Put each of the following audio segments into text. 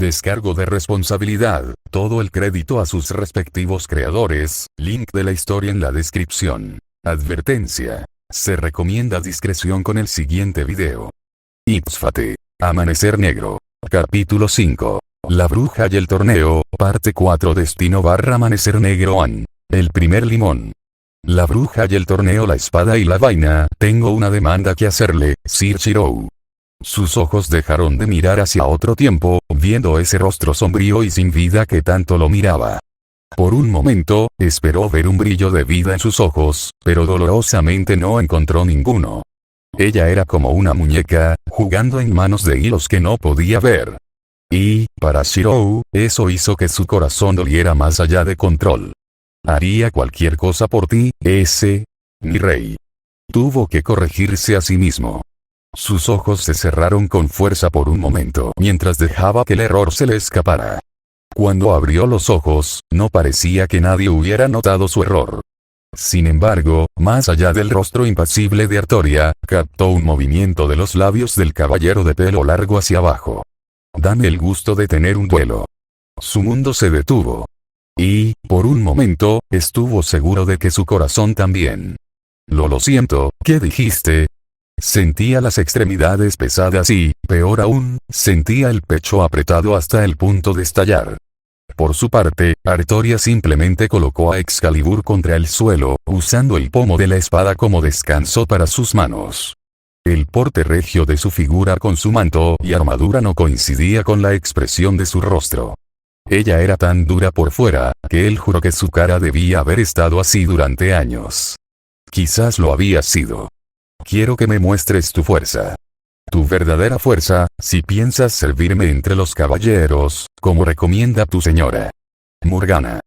Descargo de responsabilidad, todo el crédito a sus respectivos creadores, link de la historia en la descripción. Advertencia. Se recomienda discreción con el siguiente video. Ipsfate. Amanecer Negro. Capítulo 5. La bruja y el torneo, parte 4. Destino / Amanecer Negro on. El primer limón. La bruja y el torneo, la espada y la vaina. Tengo una demanda que hacerle, Sir Shirou. Sus ojos dejaron de mirar hacia otro tiempo, viendo ese rostro sombrío y sin vida que tanto lo miraba. Por un momento, esperó ver un brillo de vida en sus ojos, pero dolorosamente no encontró ninguno. Ella era como una muñeca, jugando en manos de hilos que no podía ver. Y, para Shirou, eso hizo que su corazón doliera más allá de control. Haría cualquier cosa por ti, mi rey. Tuvo que corregirse a sí mismo. Sus ojos se cerraron con fuerza por un momento mientras dejaba que el error se le escapara. Cuando abrió los ojos, no parecía que nadie hubiera notado su error. Sin embargo, más allá del rostro impasible de Artoria, captó un movimiento de los labios del caballero de pelo largo hacia abajo. Dame el gusto de tener un duelo. Su mundo se detuvo. Y, por un momento, estuvo seguro de que su corazón también. Lo siento, ¿qué dijiste? Sentía las extremidades pesadas y, peor aún, sentía el pecho apretado hasta el punto de estallar. Por su parte, Artoria simplemente colocó a Excalibur contra el suelo, usando el pomo de la espada como descanso para sus manos. El porte regio de su figura con su manto y armadura no coincidía con la expresión de su rostro. Ella era tan dura por fuera, que él juró que su cara debía haber estado así durante años. Quizás lo había sido. Quiero que me muestres tu fuerza. Tu verdadera fuerza, si piensas servirme entre los caballeros, como recomienda tu señora. Morgana.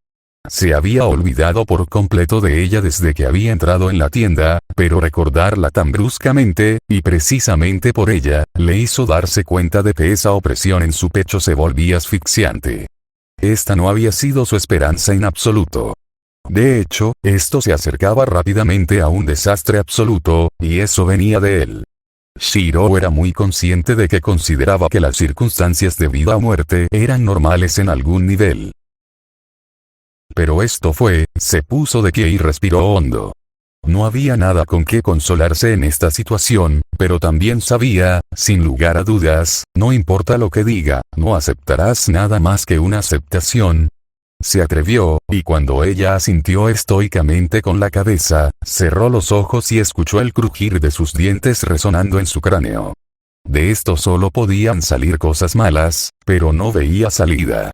Se había olvidado por completo de ella desde que había entrado en la tienda, pero recordarla tan bruscamente, y precisamente por ella, le hizo darse cuenta de que esa opresión en su pecho se volvía asfixiante. Esta no había sido su esperanza en absoluto. De hecho, esto se acercaba rápidamente a un desastre absoluto, y eso venía de él. Shirou era muy consciente de que consideraba que las circunstancias de vida o muerte eran normales en algún nivel. Pero esto se puso de pie y respiró hondo. No había nada con qué consolarse en esta situación, pero también sabía, sin lugar a dudas, no importa lo que diga, no aceptarás nada más que una aceptación. Se atrevió, y cuando ella asintió estoicamente con la cabeza, cerró los ojos y escuchó el crujir de sus dientes resonando en su cráneo. De esto solo podían salir cosas malas, pero no veía salida.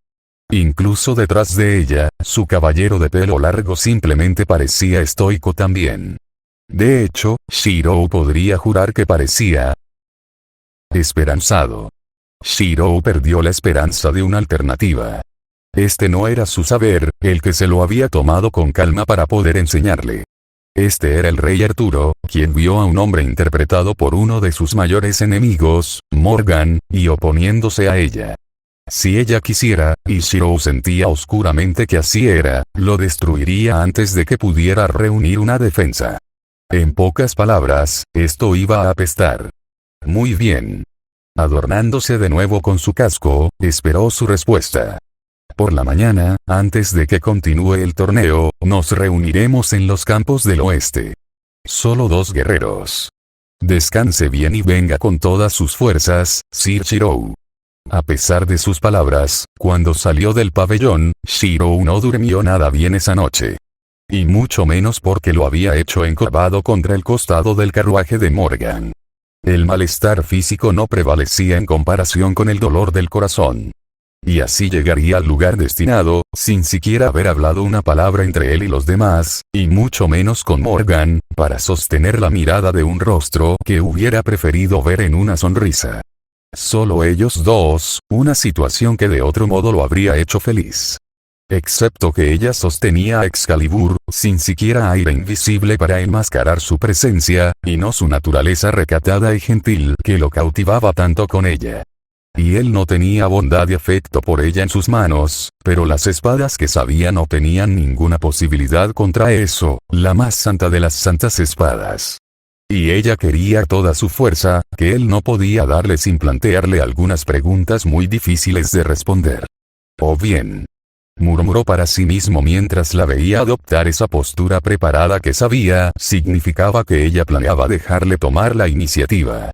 Incluso detrás de ella, su caballero de pelo largo simplemente parecía estoico también. De hecho, Shirou podría jurar que parecía esperanzado. Shirou perdió la esperanza de una alternativa. Este no era su saber, el que se lo había tomado con calma para poder enseñarle. Este era el rey Arturo, quien vio a un hombre interpretado por uno de sus mayores enemigos, Morgan, y oponiéndose a ella. Si ella quisiera, y Shirou sentía oscuramente que así era, lo destruiría antes de que pudiera reunir una defensa. En pocas palabras, esto iba a apestar. Muy bien. Adornándose de nuevo con su casco, esperó su respuesta. Por la mañana, antes de que continúe el torneo, nos reuniremos en los campos del oeste. Solo 2 guerreros. Descanse bien y venga con todas sus fuerzas, Sir Shirou. A pesar de sus palabras, cuando salió del pabellón, Shirou no durmió nada bien esa noche. Y mucho menos porque lo había hecho encorvado contra el costado del carruaje de Morgan. El malestar físico no prevalecía en comparación con el dolor del corazón. Y así llegaría al lugar destinado, sin siquiera haber hablado una palabra entre él y los demás, y mucho menos con Morgan, para sostener la mirada de un rostro que hubiera preferido ver en una sonrisa. Solo ellos dos, una situación que de otro modo lo habría hecho feliz. Excepto que ella sostenía a Excalibur, sin siquiera aire invisible para enmascarar su presencia, y no su naturaleza recatada y gentil que lo cautivaba tanto con ella. Y él no tenía bondad y afecto por ella en sus manos, pero las espadas que sabía no tenían ninguna posibilidad contra eso, la más santa de las santas espadas. Y ella quería toda su fuerza, que él no podía darle sin plantearle algunas preguntas muy difíciles de responder. «Oh bien», murmuró para sí mismo mientras la veía adoptar esa postura preparada que sabía significaba que ella planeaba dejarle tomar la iniciativa.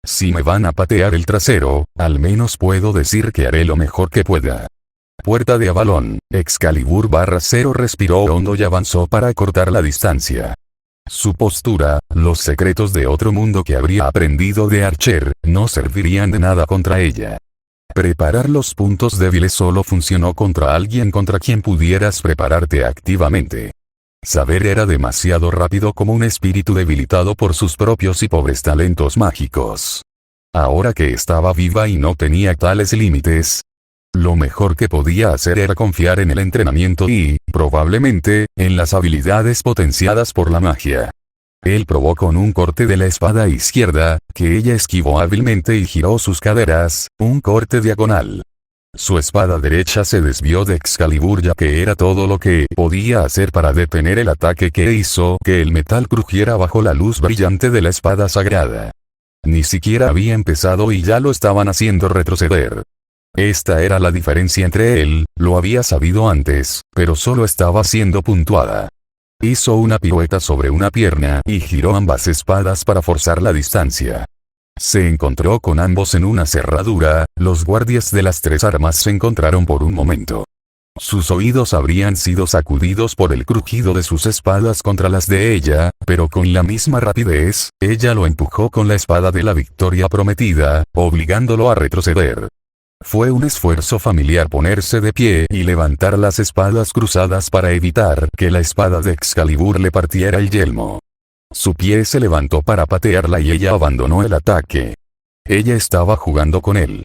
«Si me van a patear el trasero, al menos puedo decir que haré lo mejor que pueda». Puerta de Avalon, Excalibur/0 respiró hondo y avanzó para cortar la distancia. Su postura, los secretos de otro mundo que habría aprendido de Archer, no servirían de nada contra ella. Preparar los puntos débiles solo funcionó contra alguien contra quien pudieras prepararte activamente. Saber era demasiado rápido como un espíritu debilitado por sus propios y pobres talentos mágicos. Ahora que estaba viva y no tenía tales límites, lo mejor que podía hacer era confiar en el entrenamiento y, probablemente, en las habilidades potenciadas por la magia. Él probó con un corte de la espada izquierda, que ella esquivó hábilmente y giró sus caderas, un corte diagonal. Su espada derecha se desvió de Excalibur ya que era todo lo que podía hacer para detener el ataque que hizo que el metal crujiera bajo la luz brillante de la espada sagrada. Ni siquiera había empezado y ya lo estaban haciendo retroceder. Esta era la diferencia entre él, lo había sabido antes, pero solo estaba siendo puntuada. Hizo una pirueta sobre una pierna y giró ambas espadas para forzar la distancia. Se encontró con ambos en una cerradura, los guardias de las tres armas se encontraron por un momento. Sus oídos habrían sido sacudidos por el crujido de sus espadas contra las de ella, pero con la misma rapidez, ella lo empujó con la espada de la victoria prometida, obligándolo a retroceder. Fue un esfuerzo familiar ponerse de pie y levantar las espadas cruzadas para evitar que la espada de Excalibur le partiera el yelmo. Su pie se levantó para patearla y ella abandonó el ataque. Ella estaba jugando con él.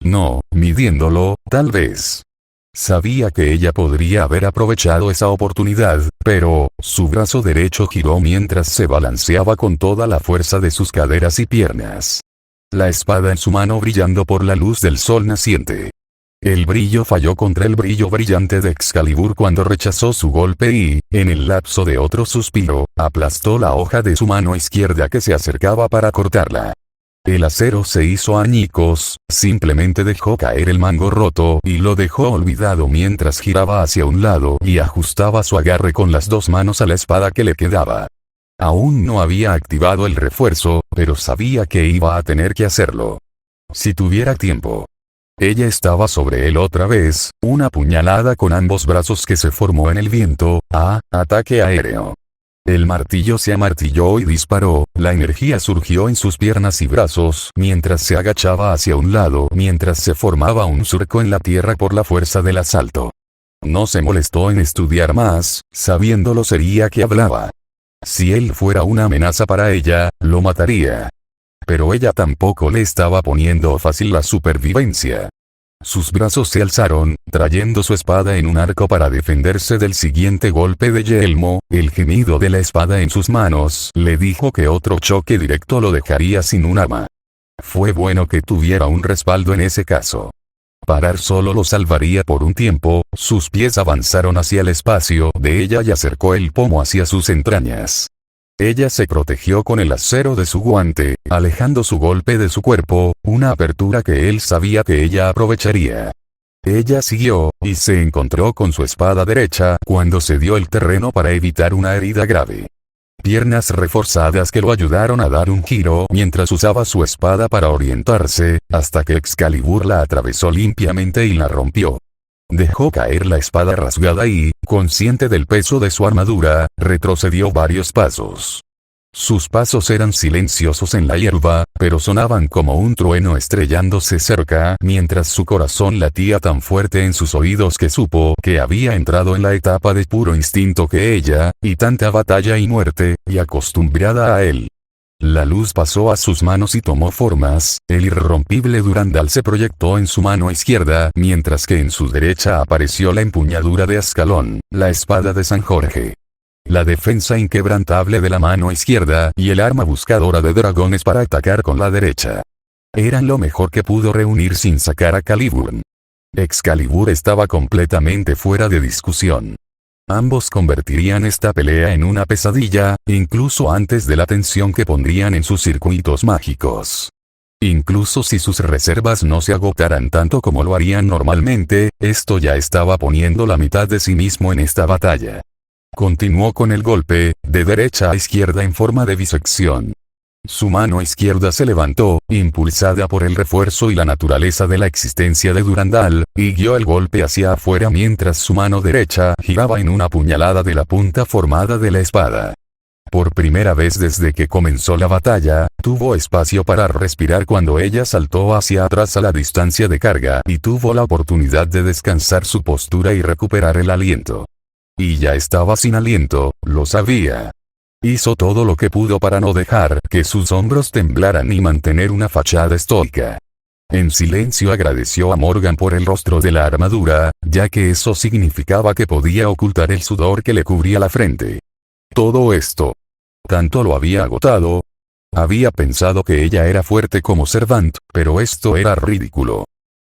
No, midiéndolo, tal vez. Sabía que ella podría haber aprovechado esa oportunidad, pero, su brazo derecho giró mientras se balanceaba con toda la fuerza de sus caderas y piernas. La espada en su mano brillando por la luz del sol naciente. El brillo falló contra el brillo brillante de Excalibur cuando rechazó su golpe y, en el lapso de otro suspiro, aplastó la hoja de su mano izquierda que se acercaba para cortarla. El acero se hizo añicos, simplemente dejó caer el mango roto y lo dejó olvidado mientras giraba hacia un lado y ajustaba su agarre con las dos manos a la espada que le quedaba. Aún no había activado el refuerzo, pero sabía que iba a tener que hacerlo. Si tuviera tiempo. Ella estaba sobre él otra vez, una puñalada con ambos brazos que se formó en el viento, ataque aéreo. El martillo se amartilló y disparó, la energía surgió en sus piernas y brazos mientras se agachaba hacia un lado mientras se formaba un surco en la tierra por la fuerza del asalto. No se molestó en estudiar más, sabiendo lo sería que hablaba. Si él fuera una amenaza para ella, lo mataría. Pero ella tampoco le estaba poniendo fácil la supervivencia. Sus brazos se alzaron, trayendo su espada en un arco para defenderse del siguiente golpe de yelmo, el gemido de la espada en sus manos le dijo que otro choque directo lo dejaría sin un arma. Fue bueno que tuviera un respaldo en ese caso. Parar solo lo salvaría por un tiempo, sus pies avanzaron hacia el espacio de ella y acercó el pomo hacia sus entrañas. Ella se protegió con el acero de su guante, alejando su golpe de su cuerpo, una apertura que él sabía que ella aprovecharía. Ella siguió, y se encontró con su espada derecha cuando cedió el terreno para evitar una herida grave. Piernas reforzadas que lo ayudaron a dar un giro mientras usaba su espada para orientarse, hasta que Excalibur la atravesó limpiamente y la rompió. Dejó caer la espada rasgada y, consciente del peso de su armadura, retrocedió varios pasos. Sus pasos eran silenciosos en la hierba, pero sonaban como un trueno estrellándose cerca mientras su corazón latía tan fuerte en sus oídos que supo que había entrado en la etapa de puro instinto que ella, y tanta batalla y muerte, y acostumbrada a él. La luz pasó a sus manos y tomó formas, el irrompible Durandal se proyectó en su mano izquierda mientras que en su derecha apareció la empuñadura de Ascalón, la espada de San Jorge. La defensa inquebrantable de la mano izquierda y el arma buscadora de dragones para atacar con la derecha. Eran lo mejor que pudo reunir sin sacar a Caliburn. Excalibur estaba completamente fuera de discusión. Ambos convertirían esta pelea en una pesadilla, incluso antes de la tensión que pondrían en sus circuitos mágicos. Incluso si sus reservas no se agotaran tanto como lo harían normalmente, esto ya estaba poniendo la mitad de sí mismo en esta batalla. Continuó con el golpe, de derecha a izquierda en forma de bisección. Su mano izquierda se levantó, impulsada por el refuerzo y la naturaleza de la existencia de Durandal, y guió el golpe hacia afuera mientras su mano derecha giraba en una puñalada de la punta formada de la espada. Por primera vez desde que comenzó la batalla, tuvo espacio para respirar cuando ella saltó hacia atrás a la distancia de carga y tuvo la oportunidad de descansar su postura y recuperar el aliento. Y ya estaba sin aliento, lo sabía. Hizo todo lo que pudo para no dejar que sus hombros temblaran y mantener una fachada estoica. En silencio agradeció a Morgan por el rostro de la armadura, ya que eso significaba que podía ocultar el sudor que le cubría la frente. Todo esto. Tanto lo había agotado. Había pensado que ella era fuerte como Servant, pero esto era ridículo.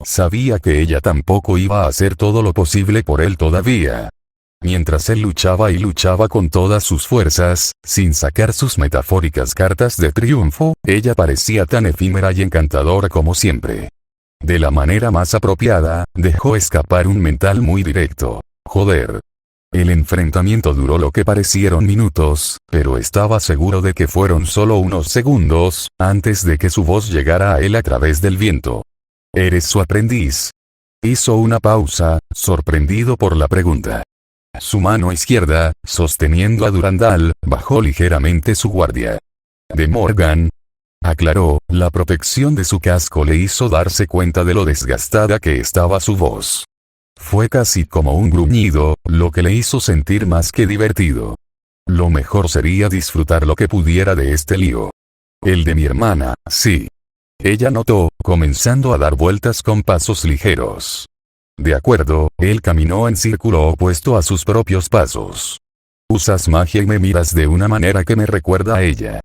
Sabía que ella tampoco iba a hacer todo lo posible por él todavía. Mientras él luchaba y luchaba con todas sus fuerzas, sin sacar sus metafóricas cartas de triunfo, ella parecía tan efímera y encantadora como siempre. De la manera más apropiada, dejó escapar un mental muy directo. Joder. El enfrentamiento duró lo que parecieron minutos, pero estaba seguro de que fueron solo unos segundos, antes de que su voz llegara a él a través del viento. ¿Eres su aprendiz? Hizo una pausa, sorprendido por la pregunta. Su mano izquierda, sosteniendo a Durandal, bajó ligeramente su guardia. ¿De Morgan? Aclaró, la protección de su casco le hizo darse cuenta de lo desgastada que estaba su voz. Fue casi como un gruñido, lo que le hizo sentir más que divertido. Lo mejor sería disfrutar lo que pudiera de este lío. El de mi hermana, sí. Ella notó, comenzando a dar vueltas con pasos ligeros. De acuerdo, él caminó en círculo opuesto a sus propios pasos. Usas magia y me miras de una manera que me recuerda a ella.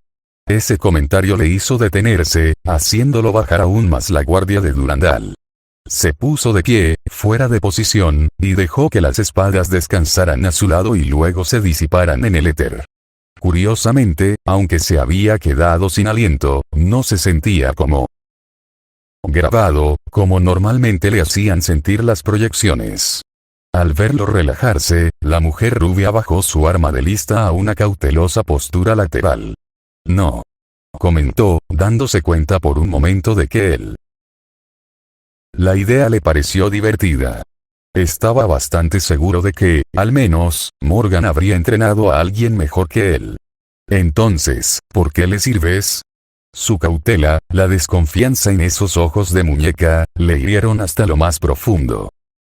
Ese comentario le hizo detenerse, haciéndolo bajar aún más la guardia de Durandal. Se puso de pie, fuera de posición, y dejó que las espadas descansaran a su lado y luego se disiparan en el éter. Curiosamente, aunque se había quedado sin aliento, no se sentía como grabado, como normalmente le hacían sentir las proyecciones. Al verlo relajarse, la mujer rubia bajó su arma de lista a una cautelosa postura lateral. No. Comentó, dándose cuenta por un momento de que él. La idea le pareció divertida. Estaba bastante seguro de que, al menos, Morgan habría entrenado a alguien mejor que él. Entonces, ¿por qué le sirves? Su cautela, la desconfianza en esos ojos de muñeca, le hirieron hasta lo más profundo.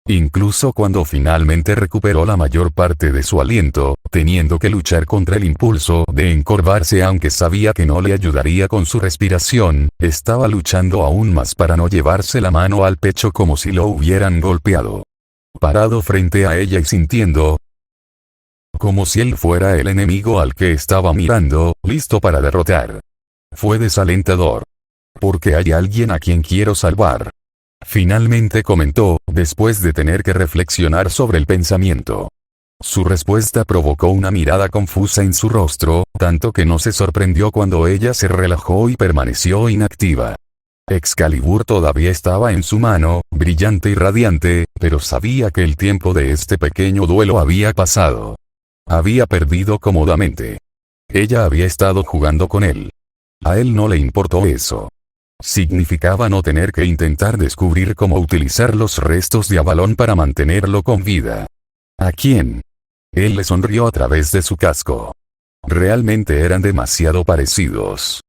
Incluso cuando finalmente recuperó la mayor parte de su aliento, teniendo que luchar contra el impulso de encorvarse aunque sabía que no le ayudaría con su respiración, estaba luchando aún más para no llevarse la mano al pecho como si lo hubieran golpeado. Parado frente a ella y sintiendo como si él fuera el enemigo al que estaba mirando, listo para derrotar. Fue desalentador. Porque hay alguien a quien quiero salvar. Finalmente comentó, después de tener que reflexionar sobre el pensamiento. Su respuesta provocó una mirada confusa en su rostro, tanto que no se sorprendió cuando ella se relajó y permaneció inactiva. Excalibur todavía estaba en su mano, brillante y radiante, pero sabía que el tiempo de este pequeño duelo había pasado. Había perdido cómodamente. Ella había estado jugando con él. A él no le importó eso. Significaba no tener que intentar descubrir cómo utilizar los restos de Avalon para mantenerlo con vida. ¿A quién? Él le sonrió a través de su casco. Realmente eran demasiado parecidos.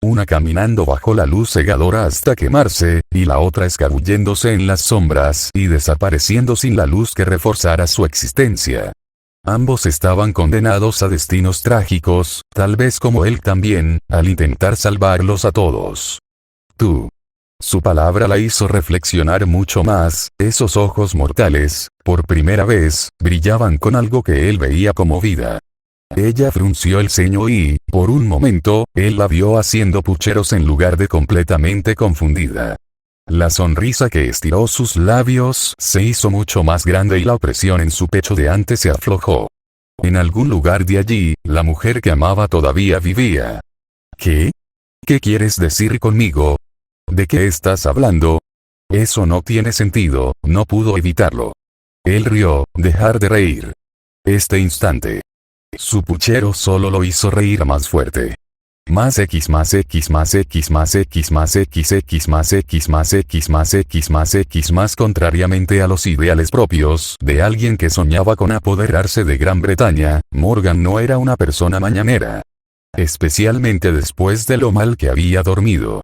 Una caminando bajo la luz cegadora hasta quemarse, y la otra escabulléndose en las sombras y desapareciendo sin la luz que reforzara su existencia. Ambos estaban condenados a destinos trágicos, tal vez como él también, al intentar salvarlos a todos. Tú. Su palabra la hizo reflexionar mucho más, esos ojos mortales, por primera vez, brillaban con algo que él veía como vida. Ella frunció el ceño y, por un momento, él la vio haciendo pucheros en lugar de completamente confundida. La sonrisa que estiró sus labios se hizo mucho más grande y la opresión en su pecho de antes se aflojó. En algún lugar de allí, la mujer que amaba todavía vivía. ¿Qué? ¿Qué quieres decir conmigo? ¿De qué estás hablando? Eso no tiene sentido, no pudo evitarlo. Él rió, dejar de reír. Este instante. Su puchero solo lo hizo reír más fuerte. Más X más X más X más X más X X más X más X más X más X más contrariamente a los ideales propios de alguien que soñaba con apoderarse de Gran Bretaña, Morgan no era una persona mañanera. Especialmente después de lo mal que había dormido.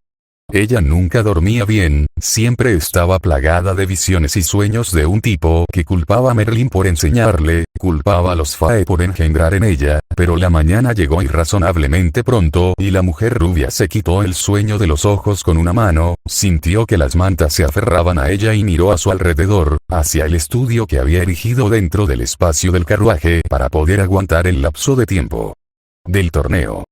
Ella nunca dormía bien, siempre estaba plagada de visiones y sueños de un tipo que culpaba a Merlin por enseñarle, culpaba a los Fae por engendrar en ella, pero la mañana llegó irrazonablemente pronto y la mujer rubia se quitó el sueño de los ojos con una mano, sintió que las mantas se aferraban a ella y miró a su alrededor, hacia el estudio que había erigido dentro del espacio del carruaje para poder aguantar el lapso de tiempo del torneo.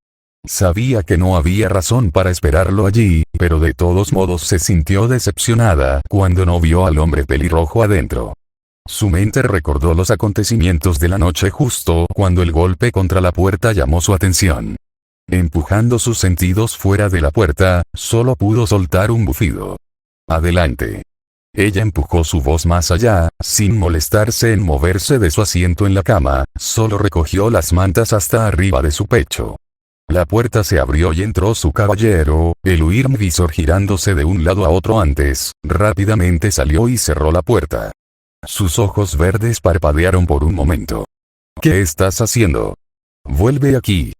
Sabía que no había razón para esperarlo allí, pero de todos modos se sintió decepcionada cuando no vio al hombre pelirrojo adentro. Su mente recordó los acontecimientos de la noche justo cuando el golpe contra la puerta llamó su atención. Empujando sus sentidos fuera de la puerta, solo pudo soltar un bufido. Adelante. Ella empujó su voz más allá, sin molestarse en moverse de su asiento en la cama, solo recogió las mantas hasta arriba de su pecho. La puerta se abrió y entró su caballero, el Wyrmvisor girándose de un lado a otro antes, rápidamente salió y cerró la puerta. Sus ojos verdes parpadearon por un momento. ¿Qué estás haciendo? Vuelve aquí.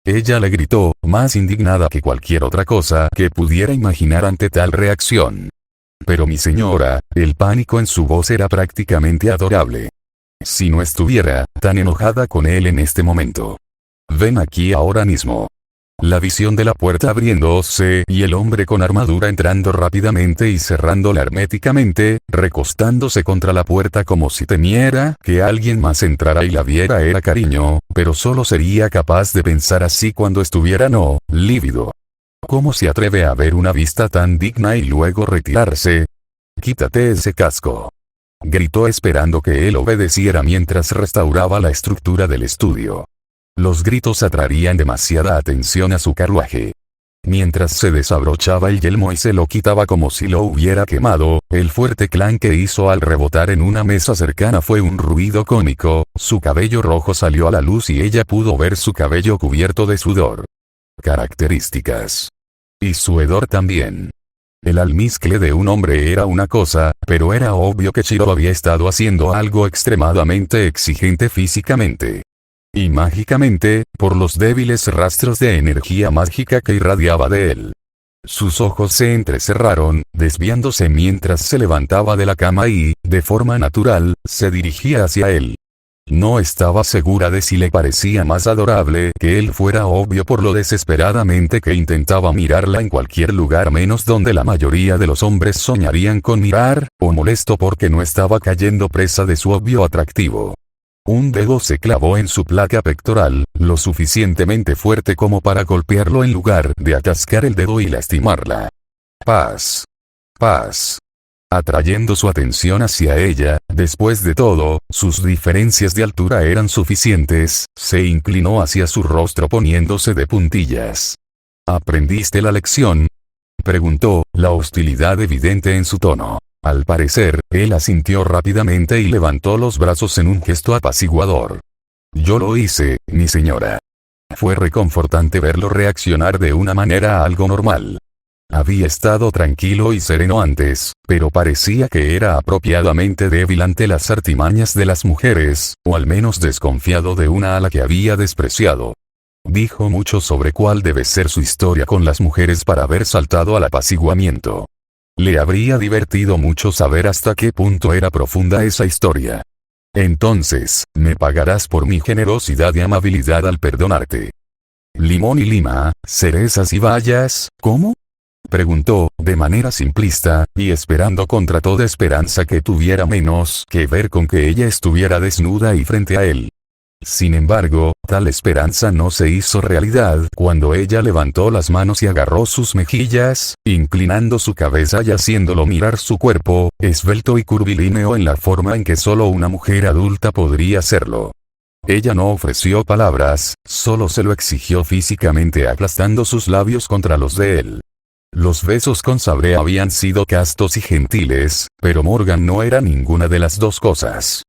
Ella le gritó, más indignada que cualquier otra cosa que pudiera imaginar ante tal reacción. Pero mi señora, el pánico en su voz era prácticamente adorable. Si no estuviera tan enojada con él en este momento. Ven aquí ahora mismo. La visión de la puerta abriéndose y el hombre con armadura entrando rápidamente y cerrándola herméticamente, recostándose contra la puerta como si temiera que alguien más entrara y la viera era cariño, pero solo sería capaz de pensar así cuando estuviera lívido. ¿Cómo se atreve a ver una vista tan digna y luego retirarse? Quítate ese casco. Gritó esperando que él obedeciera mientras restauraba la estructura del estudio. Los gritos atraían demasiada atención a su carruaje. Mientras se desabrochaba el yelmo y se lo quitaba como si lo hubiera quemado, el fuerte clan que hizo al rebotar en una mesa cercana fue un ruido cómico, su cabello rojo salió a la luz y ella pudo ver su cabello cubierto de sudor. Características. Y su hedor también. El almizcle de un hombre era una cosa, pero era obvio que Shiro había estado haciendo algo extremadamente exigente físicamente. Y mágicamente, por los débiles rastros de energía mágica que irradiaba de él. Sus ojos se entrecerraron, desviándose mientras se levantaba de la cama y, de forma natural, se dirigía hacia él. No estaba segura de si le parecía más adorable que él fuera obvio por lo desesperadamente que intentaba mirarla en cualquier lugar menos donde la mayoría de los hombres soñarían con mirar, o molesto porque no estaba cayendo presa de su obvio atractivo. Un dedo se clavó en su placa pectoral, lo suficientemente fuerte como para golpearlo en lugar de atascar el dedo y lastimarla. Paz. Paz. Atrayendo su atención hacia ella, después de todo, sus diferencias de altura eran suficientes, se inclinó hacia su rostro poniéndose de puntillas. ¿Aprendiste la lección? Preguntó, la hostilidad evidente en su tono. Al parecer, él asintió rápidamente y levantó los brazos en un gesto apaciguador. Yo lo hice, mi señora. Fue reconfortante verlo reaccionar de una manera algo normal. Había estado tranquilo y sereno antes, pero parecía que era apropiadamente débil ante las artimañas de las mujeres, o al menos desconfiado de una a la que había despreciado. Dijo mucho sobre cuál debe ser su historia con las mujeres para haber saltado al apaciguamiento. Le habría divertido mucho saber hasta qué punto era profunda esa historia. Entonces, me pagarás por mi generosidad y amabilidad al perdonarte. Limón y lima, cerezas y bayas, ¿cómo? Preguntó, de manera simplista, y esperando contra toda esperanza que tuviera menos que ver con que ella estuviera desnuda y frente a él. Sin embargo, tal esperanza no se hizo realidad cuando ella levantó las manos y agarró sus mejillas, inclinando su cabeza y haciéndolo mirar su cuerpo, esbelto y curvilíneo en la forma en que solo una mujer adulta podría hacerlo. Ella no ofreció palabras, solo se lo exigió físicamente aplastando sus labios contra los de él. Los besos con Sabré habían sido castos y gentiles, pero Morgan no era ninguna de las dos cosas.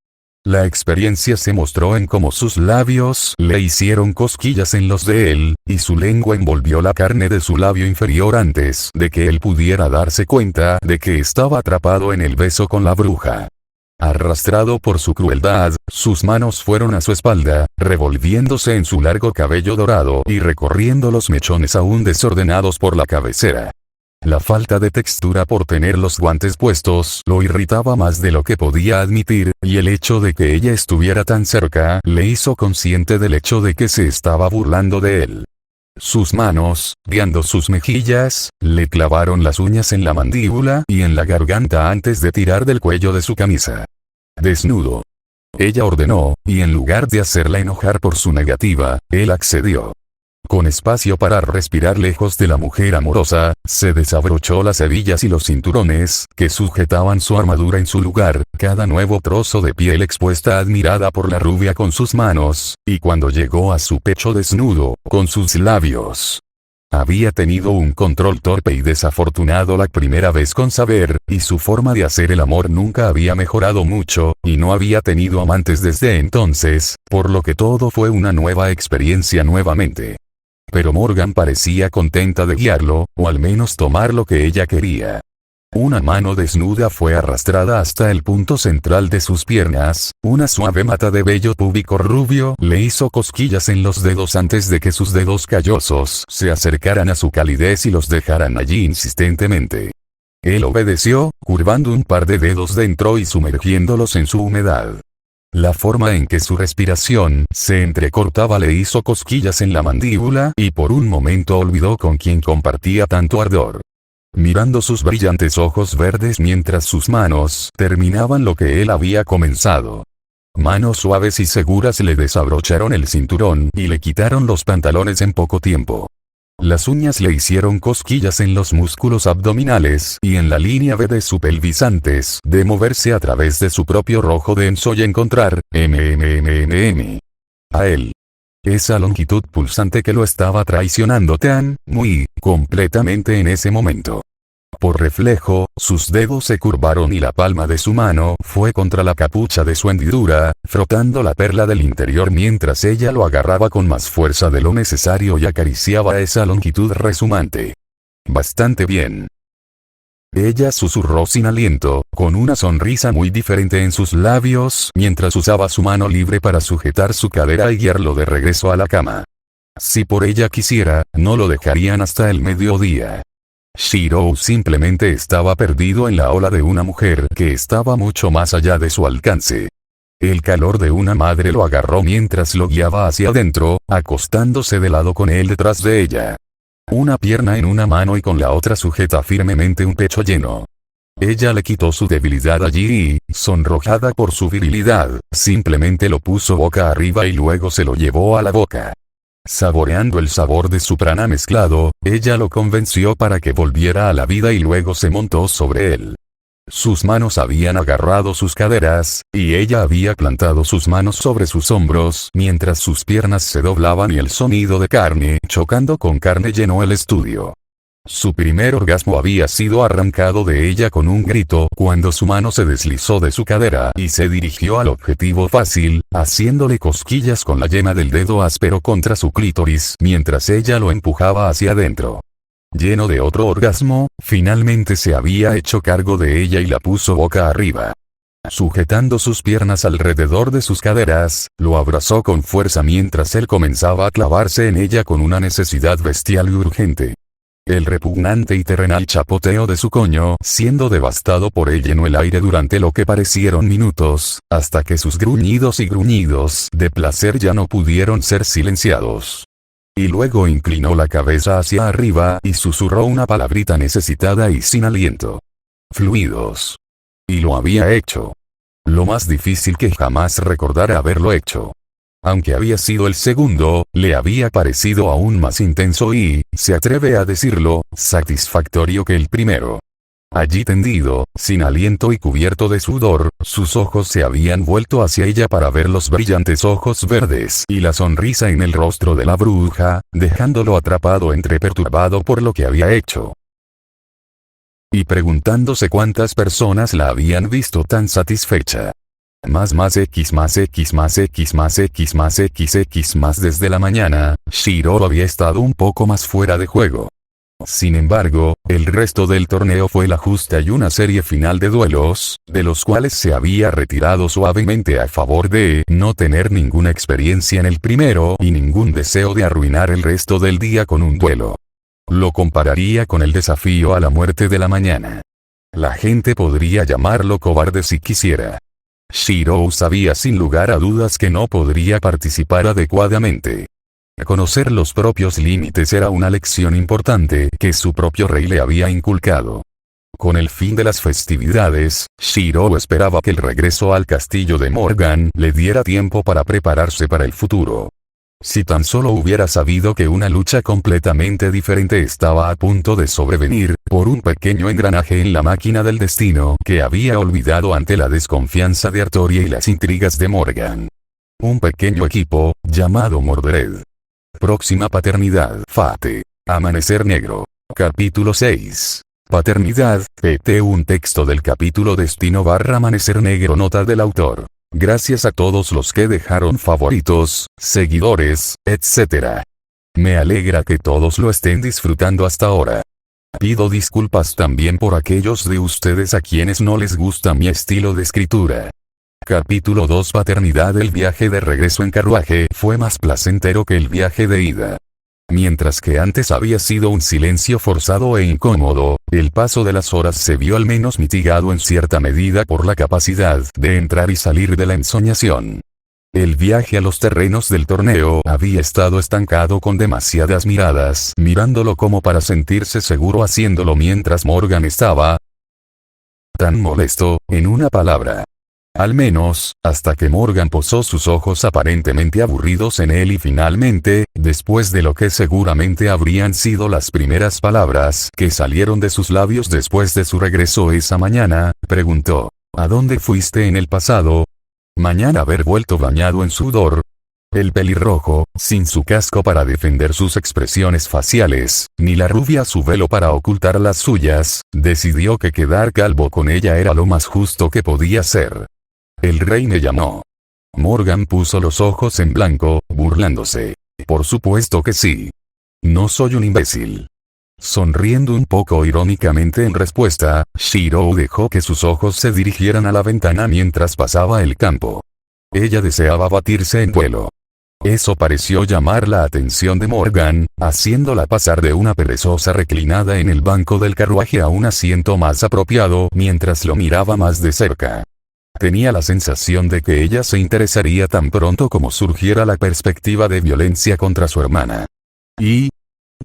La experiencia se mostró en cómo sus labios le hicieron cosquillas en los de él, y su lengua envolvió la carne de su labio inferior antes de que él pudiera darse cuenta de que estaba atrapado en el beso con la bruja. Arrastrado por su crueldad, sus manos fueron a su espalda, revolviéndose en su largo cabello dorado y recorriendo los mechones aún desordenados por la cabecera. La falta de textura por tener los guantes puestos lo irritaba más de lo que podía admitir, y el hecho de que ella estuviera tan cerca le hizo consciente del hecho de que se estaba burlando de él. Sus manos, guiando sus mejillas, le clavaron las uñas en la mandíbula y en la garganta antes de tirar del cuello de su camisa. Desnudo. Ella ordenó, y en lugar de hacerla enojar por su negativa, él accedió. Con espacio para respirar lejos de la mujer amorosa, se desabrochó las hebillas y los cinturones que sujetaban su armadura en su lugar, cada nuevo trozo de piel expuesta admirada por la rubia con sus manos, y cuando llegó a su pecho desnudo, con sus labios. Había tenido un control torpe y desafortunado la primera vez con Saber, y su forma de hacer el amor nunca había mejorado mucho, y no había tenido amantes desde entonces, por lo que todo fue una nueva experiencia nuevamente. Pero Morgan parecía contenta de guiarlo, o al menos tomar lo que ella quería. Una mano desnuda fue arrastrada hasta el punto central de sus piernas, una suave mata de vello púbico rubio le hizo cosquillas en los dedos antes de que sus dedos callosos se acercaran a su calidez y los dejaran allí insistentemente. Él obedeció, curvando un par de dedos dentro y sumergiéndolos en su humedad. La forma en que su respiración se entrecortaba le hizo cosquillas en la mandíbula y por un momento olvidó con quién compartía tanto ardor. Mirando sus brillantes ojos verdes mientras sus manos terminaban lo que él había comenzado. Manos suaves y seguras le desabrocharon el cinturón y le quitaron los pantalones en poco tiempo. Las uñas le hicieron cosquillas en los músculos abdominales y en la línea B de su pelvis antes de moverse a través de su propio rojo denso y encontrar a él. Esa longitud pulsante que lo estaba traicionando muy completamente en ese momento. Por reflejo, sus dedos se curvaron y la palma de su mano fue contra la capucha de su hendidura, frotando la perla del interior mientras ella lo agarraba con más fuerza de lo necesario y acariciaba esa longitud resumante. Bastante bien. Ella susurró sin aliento, con una sonrisa muy diferente en sus labios mientras usaba su mano libre para sujetar su cadera y guiarlo de regreso a la cama. Si por ella quisiera, no lo dejarían hasta el mediodía. Shirou simplemente estaba perdido en la ola de una mujer que estaba mucho más allá de su alcance. El calor de una madre lo agarró mientras lo guiaba hacia adentro, acostándose de lado con él detrás de ella. Una pierna en una mano y con la otra sujeta firmemente un pecho lleno. Ella le quitó su debilidad allí y, sonrojada por su virilidad, simplemente lo puso boca arriba y luego se lo llevó a la boca. Saboreando el sabor de su prana mezclado, ella lo convenció para que volviera a la vida y luego se montó sobre él. Sus manos habían agarrado sus caderas, y ella había plantado sus manos sobre sus hombros mientras sus piernas se doblaban y el sonido de carne chocando con carne llenó el estudio. Su primer orgasmo había sido arrancado de ella con un grito cuando su mano se deslizó de su cadera y se dirigió al objetivo fácil, haciéndole cosquillas con la yema del dedo áspero contra su clítoris mientras ella lo empujaba hacia adentro. Lleno de otro orgasmo, finalmente se había hecho cargo de ella y la puso boca arriba. Sujetando sus piernas alrededor de sus caderas, lo abrazó con fuerza mientras él comenzaba a clavarse en ella con una necesidad bestial y urgente. El repugnante y terrenal chapoteo de su coño siendo devastado por él llenó el aire durante lo que parecieron minutos, hasta que sus gruñidos y gruñidos de placer ya no pudieron ser silenciados. Y luego inclinó la cabeza hacia arriba y susurró una palabrita necesitada y sin aliento. Fluidos. Y lo había hecho. Lo más difícil que jamás recordara haberlo hecho. Aunque había sido el segundo, le había parecido aún más intenso y, se atreve a decirlo, satisfactorio que el primero. Allí tendido, sin aliento y cubierto de sudor, sus ojos se habían vuelto hacia ella para ver los brillantes ojos verdes y la sonrisa en el rostro de la bruja, dejándolo atrapado entre perturbado por lo que había hecho. Y preguntándose cuántas personas la habían visto tan satisfecha. Más X desde la mañana, Shiro había estado un poco más fuera de juego. Sin embargo, el resto del torneo fue la justa y una serie final de duelos, de los cuales se había retirado suavemente a favor de no tener ninguna experiencia en el primero y ningún deseo de arruinar el resto del día con un duelo. Lo compararía con el desafío a la muerte de la mañana. La gente podría llamarlo cobarde si quisiera. Shiro sabía sin lugar a dudas que no podría participar adecuadamente. Conocer los propios límites era una lección importante que su propio rey le había inculcado. Con el fin de las festividades, Shiro esperaba que el regreso al castillo de Morgan le diera tiempo para prepararse para el futuro. Si tan solo hubiera sabido que una lucha completamente diferente estaba a punto de sobrevenir, por un pequeño engranaje en la máquina del destino que había olvidado ante la desconfianza de Artoria y las intrigas de Morgan. Un pequeño equipo, llamado Mordred. Próxima paternidad. Fate. Amanecer Negro. Capítulo 6. Paternidad, pt. Un texto del capítulo Destino / Amanecer Negro. Nota del autor. Gracias a todos los que dejaron favoritos, seguidores, etc. Me alegra que todos lo estén disfrutando hasta ahora. Pido disculpas también por aquellos de ustedes a quienes no les gusta mi estilo de escritura. Capítulo 2. Paternidad. El viaje de regreso en carruaje fue más placentero que el viaje de ida. Mientras que antes había sido un silencio forzado e incómodo, el paso de las horas se vio al menos mitigado en cierta medida por la capacidad de entrar y salir de la ensoñación. El viaje a los terrenos del torneo había estado estancado con demasiadas miradas mirándolo como para sentirse seguro haciéndolo mientras Morgan estaba tan molesto, en una palabra. Al menos, hasta que Morgan posó sus ojos aparentemente aburridos en él y finalmente, después de lo que seguramente habrían sido las primeras palabras que salieron de sus labios después de su regreso esa mañana, preguntó, ¿a dónde fuiste en el pasado? Mañana haber vuelto bañado en sudor. El pelirrojo, sin su casco para defender sus expresiones faciales, ni la rubia su velo para ocultar las suyas, decidió que quedar calvo con ella era lo más justo que podía ser. El rey me llamó. Morgan puso los ojos en blanco, burlándose. Por supuesto que sí. No soy un imbécil. Sonriendo un poco irónicamente en respuesta, Shiro dejó que sus ojos se dirigieran a la ventana mientras pasaba el campo. Ella deseaba batirse en vuelo. Eso pareció llamar la atención de Morgan, haciéndola pasar de una perezosa reclinada en el banco del carruaje a un asiento más apropiado mientras lo miraba más de cerca. Tenía la sensación de que ella se interesaría tan pronto como surgiera la perspectiva de violencia contra su hermana. Y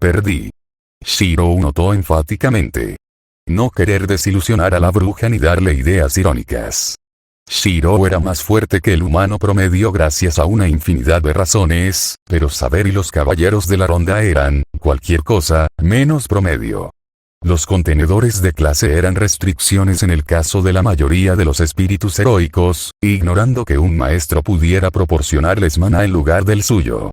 perdí. Shiro notó enfáticamente. No querer desilusionar a la bruja ni darle ideas irónicas. Shiro era más fuerte que el humano promedio gracias a una infinidad de razones, pero Saber y los caballeros de la ronda eran, cualquier cosa, menos promedio. Los contenedores de clase eran restricciones en el caso de la mayoría de los espíritus heroicos, ignorando que un maestro pudiera proporcionarles maná en lugar del suyo.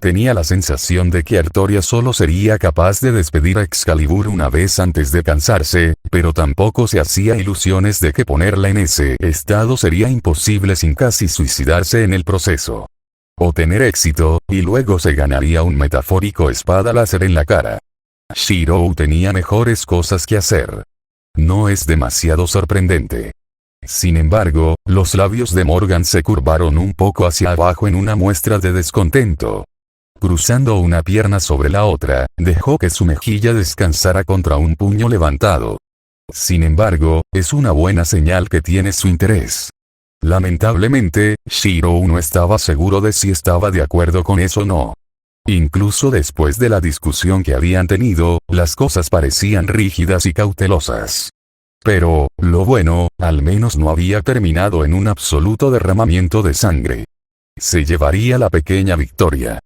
Tenía la sensación de que Artoria solo sería capaz de despedir a Excalibur una vez antes de cansarse, pero tampoco se hacía ilusiones de que ponerla en ese estado sería imposible sin casi suicidarse en el proceso. O tener éxito, y luego se ganaría un metafórico espada láser en la cara. Shiro tenía mejores cosas que hacer. No es demasiado sorprendente. Sin embargo, los labios de Morgan se curvaron un poco hacia abajo en una muestra de descontento. Cruzando una pierna sobre la otra, dejó que su mejilla descansara contra un puño levantado. Sin embargo, es una buena señal que tiene su interés. Lamentablemente, Shiro no estaba seguro de si estaba de acuerdo con eso o no. Incluso después de la discusión que habían tenido, las cosas parecían rígidas y cautelosas. Pero, lo bueno, al menos no había terminado en un absoluto derramamiento de sangre. se llevaría la pequeña victoria.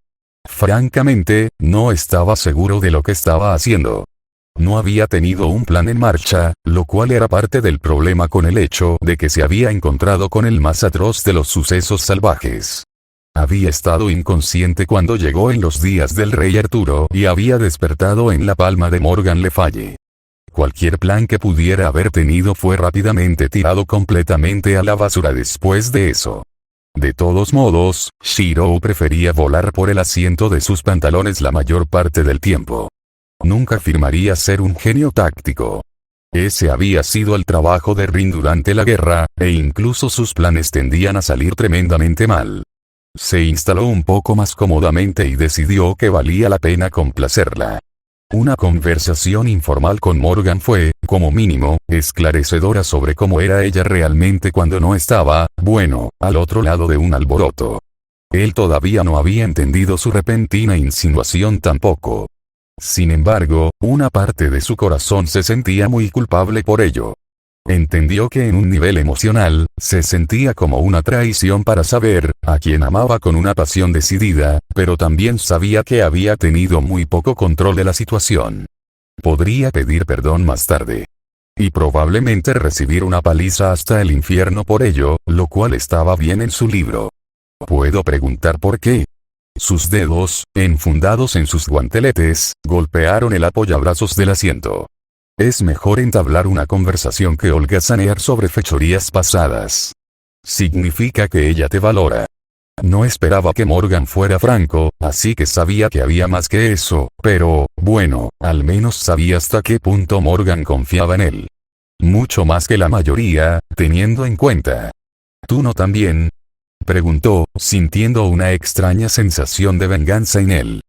Francamente, no estaba seguro de lo que estaba haciendo. No había tenido un plan en marcha, lo cual era parte del problema con el hecho de que se había encontrado con el más atroz de los sucesos salvajes. Había estado inconsciente cuando llegó en los días del rey Arturo y había despertado en la palma de Morgan Le Faye. Cualquier plan que pudiera haber tenido fue rápidamente tirado completamente a la basura después de eso. De todos modos, Shiro prefería volar por el asiento de sus pantalones la mayor parte del tiempo. Nunca afirmaría ser un genio táctico. Ese había sido el trabajo de Rin durante la guerra, e incluso sus planes tendían a salir tremendamente mal. Se instaló un poco más cómodamente y decidió que valía la pena complacerla. Una conversación informal con Morgan fue, como mínimo, esclarecedora sobre cómo era ella realmente cuando no estaba, bueno, al otro lado de un alboroto. Él todavía no había entendido su repentina insinuación tampoco. Sin embargo, una parte de su corazón se sentía muy culpable por ello. Entendió que en un nivel emocional, se sentía como una traición para saber, a quien amaba con una pasión decidida, pero también sabía que había tenido muy poco control de la situación. Podría pedir perdón más tarde. Y probablemente recibir una paliza hasta el infierno por ello, lo cual estaba bien en su libro. ¿Puedo preguntar por qué? Sus dedos, enfundados en sus guanteletes, golpearon el apoyabrazos del asiento. Es mejor entablar una conversación que holgazanear sobre fechorías pasadas. Significa que ella te valora. No esperaba que Morgan fuera franco, así que sabía que había más que eso, pero, bueno, al menos sabía hasta qué punto Morgan confiaba en él. Mucho más que la mayoría, teniendo en cuenta. ¿Tú no también? Preguntó, sintiendo una extraña sensación de venganza en él.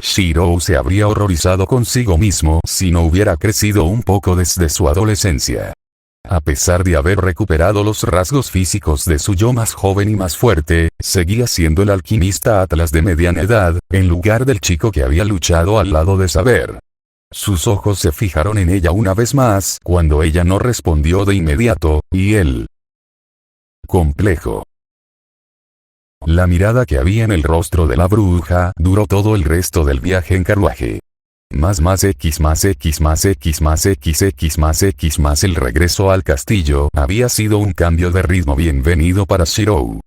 Shiro se habría horrorizado consigo mismo si no hubiera crecido un poco desde su adolescencia. A pesar de haber recuperado los rasgos físicos de su yo más joven y más fuerte, seguía siendo el alquimista Atlas de mediana edad, en lugar del chico que había luchado al lado de Saber. Sus ojos se fijaron en ella una vez más cuando ella no respondió de inmediato, y él. Complejo. La mirada que había en el rostro de la bruja duró todo el resto del viaje en carruaje. Más X más X más X más X X más X más el regreso al castillo había sido un cambio de ritmo bienvenido para Shiro.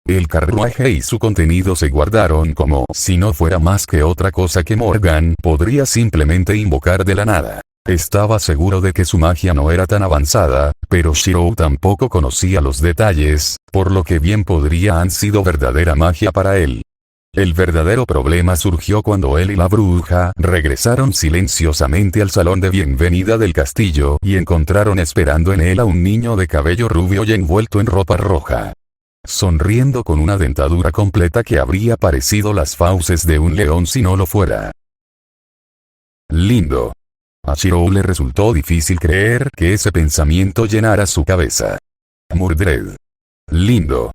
El carruaje y su contenido se guardaron como si no fuera más que otra cosa que Morgan podría simplemente invocar de la nada. Estaba seguro de que su magia no era tan avanzada, pero Shiro tampoco conocía los detalles, por lo que bien podría han sido verdadera magia para él. El verdadero problema surgió cuando él y la bruja regresaron silenciosamente al salón de bienvenida del castillo y encontraron esperando en él a un niño de cabello rubio y envuelto en ropa roja. Sonriendo con una dentadura completa que habría parecido las fauces de un león si no lo fuera. Lindo. A Shiro le resultó difícil creer que ese pensamiento llenara su cabeza. Mordred. Lindo.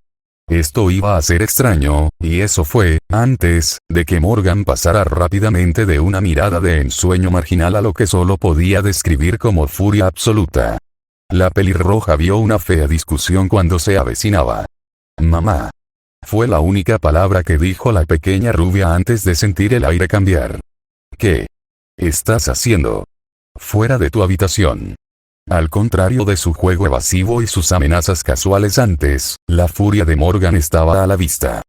Esto iba a ser extraño, y eso fue, antes de que Morgan pasara rápidamente de una mirada de ensueño marginal a lo que solo podía describir como furia absoluta. La pelirroja vio una fea discusión cuando se avecinaba. Mamá. Fue la única palabra que dijo la pequeña rubia antes de sentir el aire cambiar. ¿Qué estás haciendo? Fuera de tu habitación. Al contrario de su juego evasivo y sus amenazas casuales antes, la furia de Morgan estaba a la vista.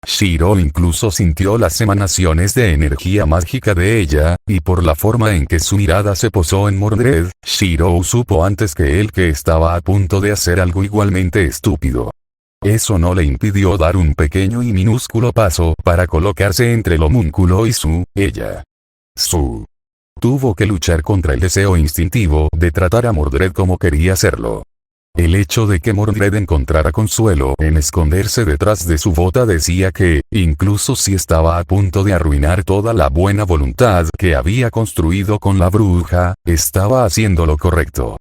Shiro incluso sintió las emanaciones de energía mágica de ella, y por la forma en que su mirada se posó en Mordred, Shiro supo antes que él que estaba a punto de hacer algo igualmente estúpido. Eso no le impidió dar un pequeño y minúsculo paso para colocarse entre el homúnculo y ella. Tuvo que luchar contra el deseo instintivo de tratar a Mordred como quería hacerlo. El hecho de que Mordred encontrara consuelo en esconderse detrás de su bota decía que, incluso si estaba a punto de arruinar toda la buena voluntad que había construido con la bruja, estaba haciendo lo correcto.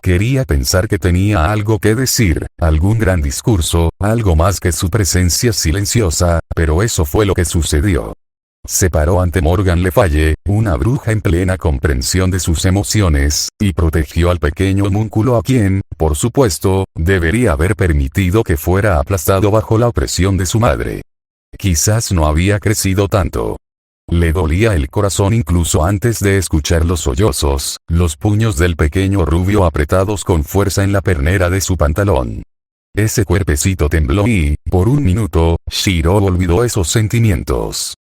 Quería pensar que tenía algo que decir, algún gran discurso, algo más que su presencia silenciosa, pero eso fue lo que sucedió. Se paró ante Morgan Le Faye, una bruja en plena comprensión de sus emociones, y protegió al pequeño homúnculo a quien, por supuesto, debería haber permitido que fuera aplastado bajo la opresión de su madre. Quizás no había crecido tanto. Le dolía el corazón incluso antes de escuchar los sollozos, los puños del pequeño rubio apretados con fuerza en la pernera de su pantalón. Ese cuerpecito tembló y, por un minuto, Shiro olvidó esos sentimientos.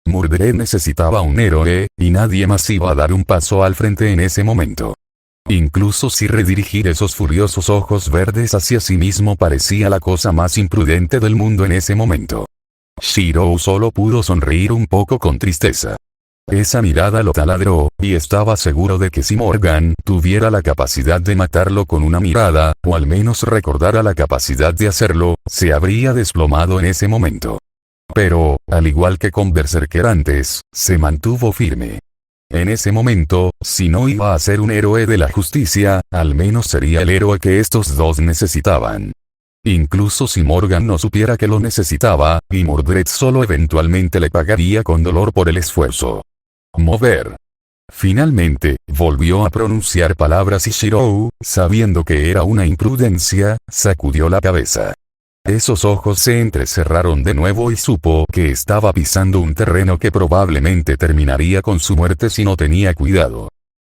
Mordred necesitaba un héroe, y nadie más iba a dar un paso al frente en ese momento. Incluso si redirigir esos furiosos ojos verdes hacia sí mismo parecía la cosa más imprudente del mundo en ese momento. Shiro solo pudo sonreír un poco con tristeza. Esa mirada lo taladró, y estaba seguro de que si Morgan tuviera la capacidad de matarlo con una mirada, o al menos recordara la capacidad de hacerlo, se habría desplomado en ese momento. Pero, al igual que con Berserker antes, se mantuvo firme. En ese momento, si no iba a ser un héroe de la justicia, al menos sería el héroe que estos dos necesitaban. Incluso si Morgan no supiera que lo necesitaba, y Mordred solo eventualmente le pagaría con dolor por el esfuerzo. Mover. Finalmente, volvió a pronunciar palabras y Shiro, sabiendo que era una imprudencia, sacudió la cabeza. Esos ojos se entrecerraron de nuevo y supo que estaba pisando un terreno que probablemente terminaría con su muerte si no tenía cuidado.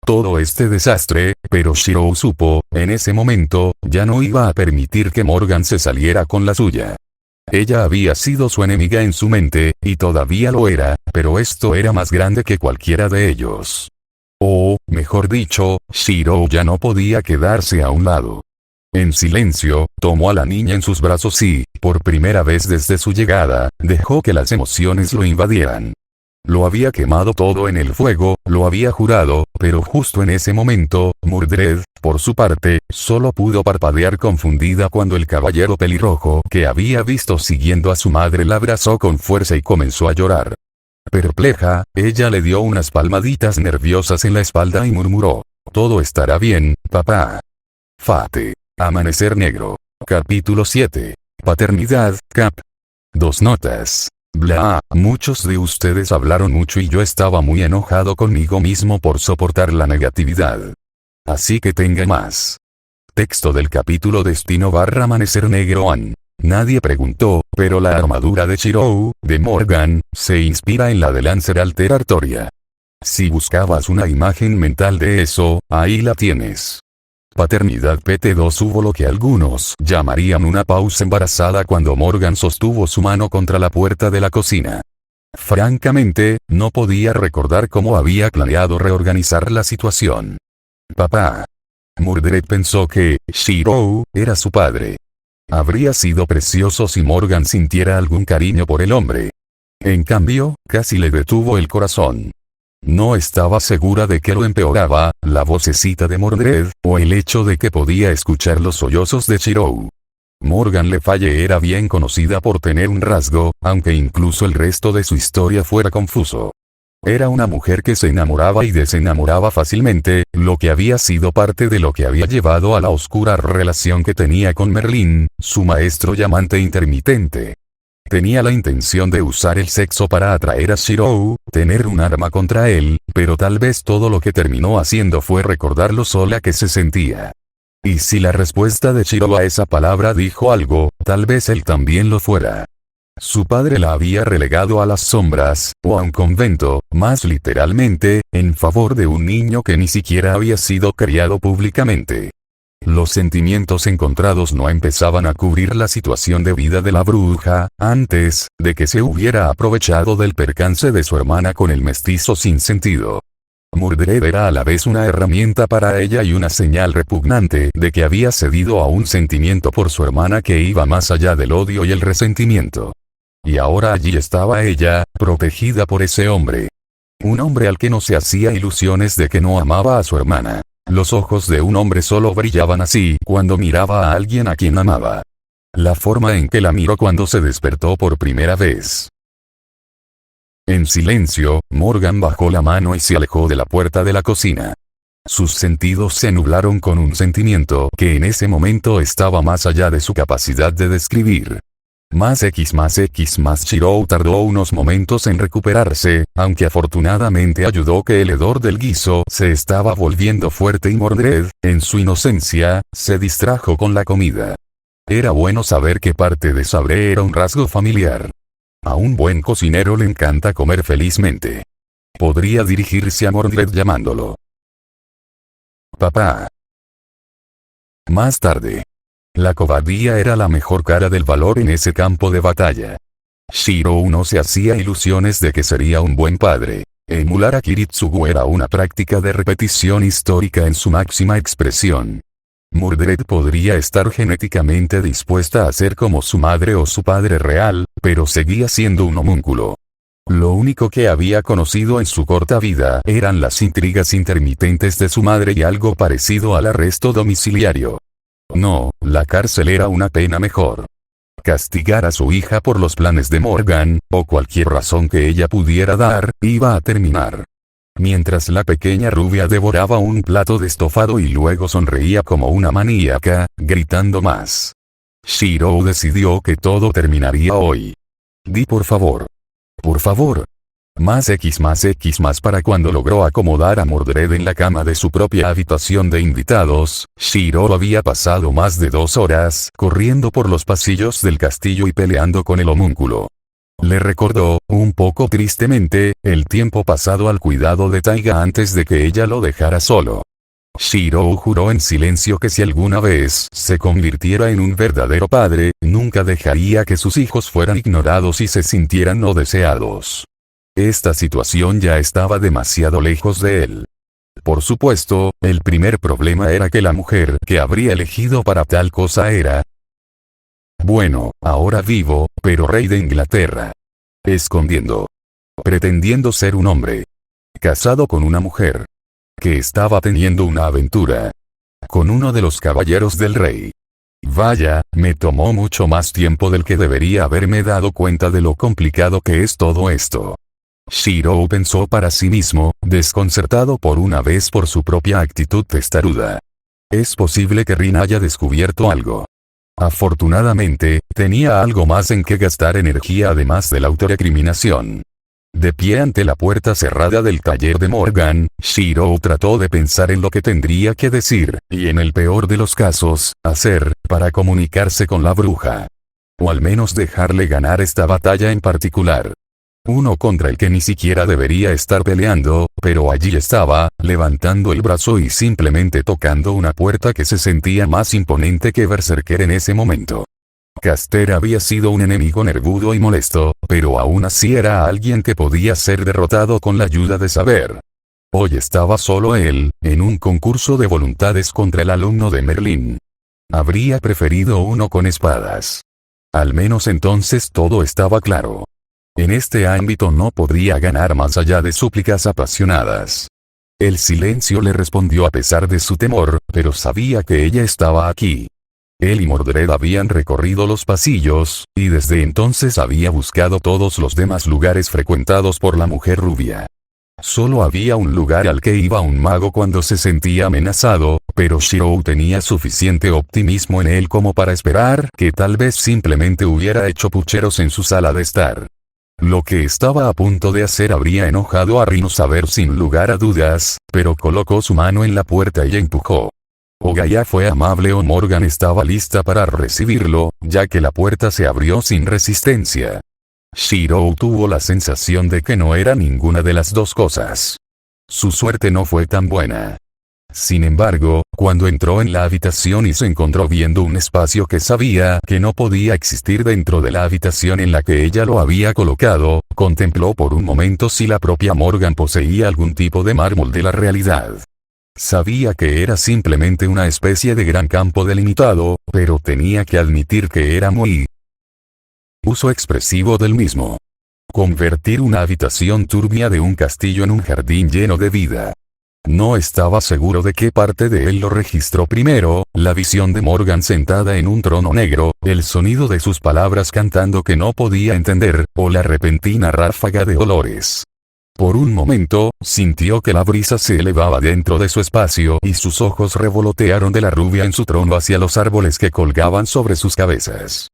Todo este desastre, pero Shiro supo, en ese momento, ya no iba a permitir que Morgan se saliera con la suya. Ella había sido su enemiga en su mente, y todavía lo era, pero esto era más grande que cualquiera de ellos. O, mejor dicho, Shiro ya no podía quedarse a un lado. En silencio, tomó a la niña en sus brazos y, por primera vez desde su llegada, dejó que las emociones lo invadieran. Lo había quemado todo en el fuego, lo había jurado, pero justo en ese momento, Mordred, por su parte, solo pudo parpadear confundida cuando el caballero pelirrojo que había visto siguiendo a su madre la abrazó con fuerza y comenzó a llorar. Perpleja, ella le dio unas palmaditas nerviosas en la espalda y murmuró: «Todo estará bien, papá». Fate. Amanecer negro. Capítulo 7. Paternidad, Cap. 2 notas. Bla, muchos de ustedes hablaron mucho y yo estaba muy enojado conmigo mismo por soportar la negatividad. Así que tenga más. Texto del capítulo Destino / Amanecer negro an. Nadie preguntó, pero la armadura de Shiro, de Morgan, se inspira en la de Lancer Alter Artoria. Si buscabas una imagen mental de eso, ahí la tienes. Paternidad PT2. Hubo lo que algunos llamarían una pausa embarazada cuando Morgan sostuvo su mano contra la puerta de la cocina. Francamente, no podía recordar cómo había planeado reorganizar la situación. Papá. Mordred pensó que Shiro era su padre. Habría sido precioso si Morgan sintiera algún cariño por el hombre. En cambio, casi le detuvo el corazón. No estaba segura de que lo empeoraba, la vocecita de Mordred, o el hecho de que podía escuchar los sollozos de Shiro. Morgan Le Faye era bien conocida por tener un rasgo, aunque incluso el resto de su historia fuera confuso. Era una mujer que se enamoraba y desenamoraba fácilmente, lo que había sido parte de lo que había llevado a la oscura relación que tenía con Merlin, su maestro y amante intermitente. Tenía la intención de usar el sexo para atraer a Shiro, tener un arma contra él, pero tal vez todo lo que terminó haciendo fue recordar lo sola que se sentía. Y si la respuesta de Shiro a esa palabra dijo algo, tal vez él también lo fuera. Su padre la había relegado a las sombras, o a un convento, más literalmente, en favor de un niño que ni siquiera había sido criado públicamente. Los sentimientos encontrados no empezaban a cubrir la situación de vida de la bruja, antes de que se hubiera aprovechado del percance de su hermana con el mestizo sin sentido. Mordred era a la vez una herramienta para ella y una señal repugnante de que había cedido a un sentimiento por su hermana que iba más allá del odio y el resentimiento. Y ahora allí estaba ella, protegida por ese hombre. Un hombre al que no se hacía ilusiones de que no amaba a su hermana. Los ojos de un hombre solo brillaban así cuando miraba a alguien a quien amaba. La forma en que la miró cuando se despertó por primera vez. En silencio, Morgan bajó la mano y se alejó de la puerta de la cocina. Sus sentidos se nublaron con un sentimiento que en ese momento estaba más allá de su capacidad de describir. Más Shiro tardó unos momentos en recuperarse, aunque afortunadamente ayudó que el hedor del guiso se estaba volviendo fuerte y Mordred, en su inocencia, se distrajo con la comida. Era bueno saber que parte de Sabre era un rasgo familiar. A un buen cocinero le encanta comer felizmente. Podría dirigirse a Mordred llamándolo papá. Más tarde. La cobardía era la mejor cara del valor en ese campo de batalla. Shirou no se hacía ilusiones de que sería un buen padre. Emular a Kiritsugu era una práctica de repetición histórica en su máxima expresión. Mordred podría estar genéticamente dispuesta a ser como su madre o su padre real, pero seguía siendo un homúnculo. Lo único que había conocido en su corta vida eran las intrigas intermitentes de su madre y algo parecido al arresto domiciliario. No, la cárcel era una pena mejor. Castigar a su hija por los planes de Morgan, o cualquier razón que ella pudiera dar, iba a terminar. Mientras la pequeña rubia devoraba un plato de estofado y luego sonreía como una maníaca, gritando más. Shirou decidió que todo terminaría hoy. Di por favor. Por favor. Más para cuando logró acomodar a Mordred en la cama de su propia habitación de invitados, Shirou había pasado más de 2 horas corriendo por los pasillos del castillo y peleando con el homúnculo. Le recordó, un poco tristemente, el tiempo pasado al cuidado de Taiga antes de que ella lo dejara solo. Shirou juró en silencio que si alguna vez se convirtiera en un verdadero padre, nunca dejaría que sus hijos fueran ignorados y se sintieran no deseados. Esta situación ya estaba demasiado lejos de él. Por supuesto, el primer problema era que la mujer que habría elegido para tal cosa era... Bueno, ahora vivo, pero rey de Inglaterra. Escondiendo. Pretendiendo ser un hombre. Casado con una mujer. Que estaba teniendo una aventura. Con uno de los caballeros del rey. Vaya, me tomó mucho más tiempo del que debería haberme dado cuenta de lo complicado que es todo esto. Shirou pensó para sí mismo, desconcertado por una vez por su propia actitud testaruda. Es posible que Rin haya descubierto algo. Afortunadamente, tenía algo más en que gastar energía además de la autorrecriminación. De pie ante la puerta cerrada del taller de Morgan, Shirou trató de pensar en lo que tendría que decir, y en el peor de los casos, hacer, para comunicarse con la bruja. O al menos dejarle ganar esta batalla en particular. Uno contra el que ni siquiera debería estar peleando, pero allí estaba, levantando el brazo y simplemente tocando una puerta que se sentía más imponente que Berserker en ese momento. Caster había sido un enemigo nervudo y molesto, pero aún así era alguien que podía ser derrotado con la ayuda de saber. Hoy estaba solo él, en un concurso de voluntades contra el alumno de Merlín. Habría preferido uno con espadas. Al menos entonces todo estaba claro. En este ámbito no podría ganar más allá de súplicas apasionadas. El silencio le respondió a pesar de su temor, pero sabía que ella estaba aquí. Él y Mordred habían recorrido los pasillos, y desde entonces había buscado todos los demás lugares frecuentados por la mujer rubia. Solo había un lugar al que iba un mago cuando se sentía amenazado, pero Shirou tenía suficiente optimismo en él como para esperar que tal vez simplemente hubiera hecho pucheros en su sala de estar. Lo que estaba a punto de hacer habría enojado a Rino Saber sin lugar a dudas, pero colocó su mano en la puerta y empujó. O Gaia fue amable o Morgan estaba lista para recibirlo, ya que la puerta se abrió sin resistencia. Shirou tuvo la sensación de que no era ninguna de las dos cosas. Su suerte no fue tan buena. Sin embargo, cuando entró en la habitación y se encontró viendo un espacio que sabía que no podía existir dentro de la habitación en la que ella lo había colocado, contempló por un momento si la propia Morgan poseía algún tipo de mármol de la realidad. Sabía que era simplemente una especie de gran campo delimitado, pero tenía que admitir que era muy uso expresivo del mismo. Convertir una habitación turbia de un castillo en un jardín lleno de vida. No estaba seguro de qué parte de él lo registró primero, la visión de Morgan sentada en un trono negro, el sonido de sus palabras cantando que no podía entender, o la repentina ráfaga de olores. Por un momento, sintió que la brisa se elevaba dentro de su espacio y sus ojos revolotearon de la rubia en su trono hacia los árboles que colgaban sobre sus cabezas.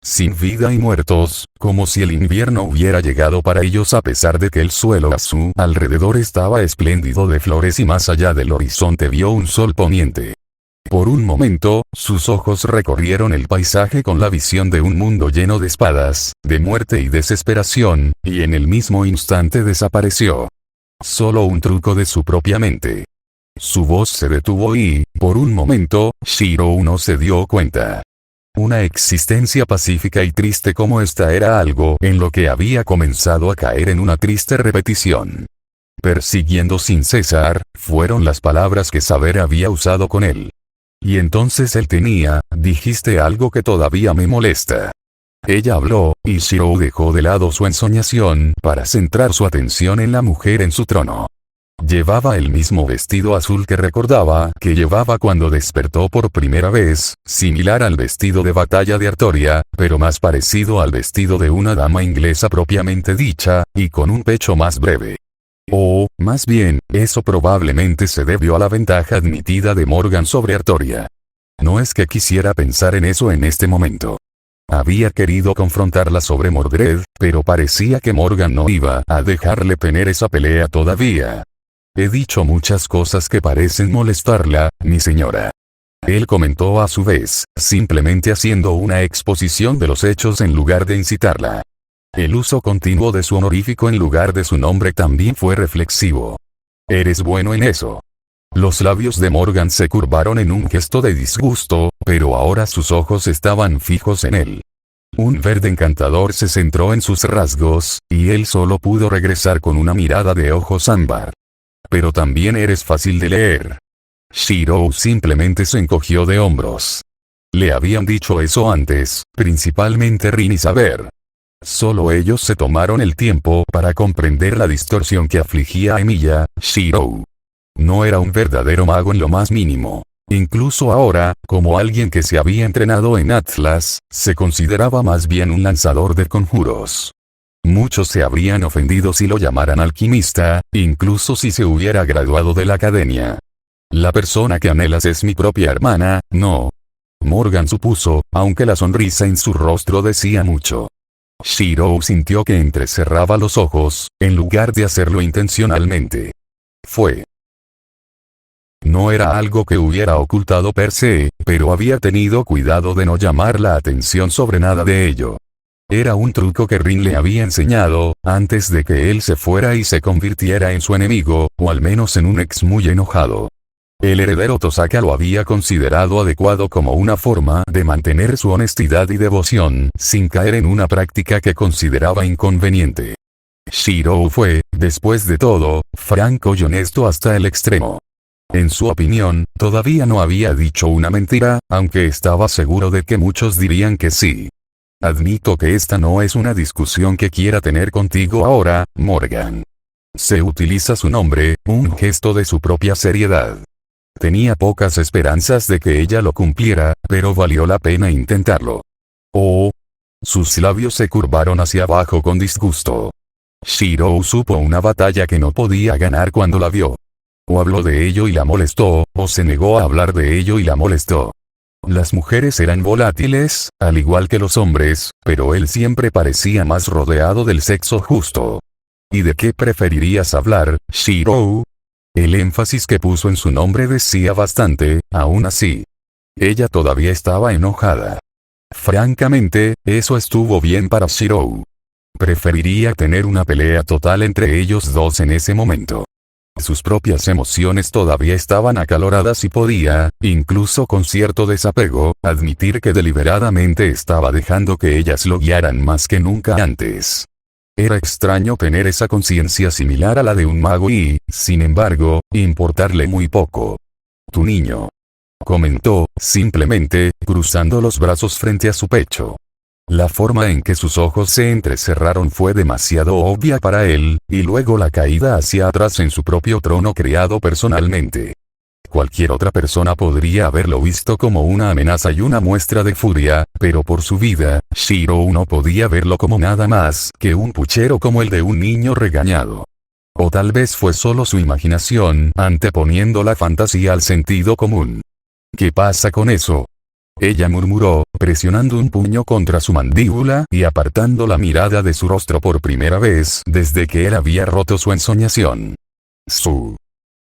Sin vida y muertos, como si el invierno hubiera llegado para ellos a pesar de que el suelo a su alrededor estaba espléndido de flores y más allá del horizonte vio un sol poniente. Por un momento, sus ojos recorrieron el paisaje con la visión de un mundo lleno de espadas, de muerte y desesperación, y en el mismo instante desapareció. Solo un truco de su propia mente. Su voz se detuvo y, por un momento, Shirou no se dio cuenta. Una existencia pacífica y triste como esta era algo en lo que había comenzado a caer en una triste repetición. Persiguiendo sin cesar, fueron las palabras que Saber había usado con él. Y entonces él dijiste algo que todavía me molesta. Ella habló, y Shirou dejó de lado su ensoñación para centrar su atención en la mujer en su trono. Llevaba el mismo vestido azul que recordaba que llevaba cuando despertó por primera vez, similar al vestido de batalla de Artoria, pero más parecido al vestido de una dama inglesa propiamente dicha, y con un pecho más breve. O, más bien, eso probablemente se debió a la ventaja admitida de Morgan sobre Artoria. No es que quisiera pensar en eso en este momento. Había querido confrontarla sobre Mordred, pero parecía que Morgan no iba a dejarle tener esa pelea todavía. He dicho muchas cosas que parecen molestarla, mi señora. Él comentó a su vez, simplemente haciendo una exposición de los hechos en lugar de incitarla. El uso continuo de su honorífico en lugar de su nombre también fue reflexivo. Eres bueno en eso. Los labios de Morgan se curvaron en un gesto de disgusto, pero ahora sus ojos estaban fijos en él. Un verde encantador se centró en sus rasgos, y él solo pudo regresar con una mirada de ojos ámbar. Pero también eres fácil de leer. Shirou simplemente se encogió de hombros. Le habían dicho eso antes, principalmente Rin y Saber. Solo ellos se tomaron el tiempo para comprender la distorsión que afligía a Emilia. Shirou no era un verdadero mago en lo más mínimo. Incluso ahora, como alguien que se había entrenado en Atlas, se consideraba más bien un lanzador de conjuros. Muchos se habrían ofendido si lo llamaran alquimista, incluso si se hubiera graduado de la academia. La persona que anhelas es mi propia hermana, ¿no? Morgan supuso, aunque la sonrisa en su rostro decía mucho. Shirou sintió que entrecerraba los ojos, en lugar de hacerlo intencionalmente. No era algo que hubiera ocultado per se, pero había tenido cuidado de no llamar la atención sobre nada de ello. Era un truco que Rin le había enseñado, antes de que él se fuera y se convirtiera en su enemigo, o al menos en un ex muy enojado. El heredero Tosaka lo había considerado adecuado como una forma de mantener su honestidad y devoción, sin caer en una práctica que consideraba inconveniente. Shirou fue, después de todo, franco y honesto hasta el extremo. En su opinión, todavía no había dicho una mentira, aunque estaba seguro de que muchos dirían que sí. Admito que esta no es una discusión que quiera tener contigo ahora, Morgan. Se utiliza su nombre, un gesto de su propia seriedad. Tenía pocas esperanzas de que ella lo cumpliera, pero valió la pena intentarlo. Oh. Sus labios se curvaron hacia abajo con disgusto. Shirou supo una batalla que no podía ganar cuando la vio. O habló de ello y la molestó, o se negó a hablar de ello y la molestó. Las mujeres eran volátiles, al igual que los hombres, pero él siempre parecía más rodeado del sexo justo. ¿Y de qué preferirías hablar, Shirou? El énfasis que puso en su nombre decía bastante, aún así. Ella todavía estaba enojada. Francamente, eso estuvo bien para Shirou. Preferiría tener una pelea total entre ellos dos en ese momento. Sus propias emociones todavía estaban acaloradas y podía, incluso con cierto desapego, admitir que deliberadamente estaba dejando que ellas lo guiaran más que nunca antes. Era extraño tener esa conciencia similar a la de un mago y, sin embargo, importarle muy poco. Tu niño. Comentó, simplemente, cruzando los brazos frente a su pecho. La forma en que sus ojos se entrecerraron fue demasiado obvia para él, y luego la caída hacia atrás en su propio trono creado personalmente. Cualquier otra persona podría haberlo visto como una amenaza y una muestra de furia, pero por su vida, Shirou no podía verlo como nada más que un puchero como el de un niño regañado. O tal vez fue solo su imaginación anteponiendo la fantasía al sentido común. ¿Qué pasa con eso? Ella murmuró, presionando un puño contra su mandíbula y apartando la mirada de su rostro por primera vez desde que él había roto su ensoñación.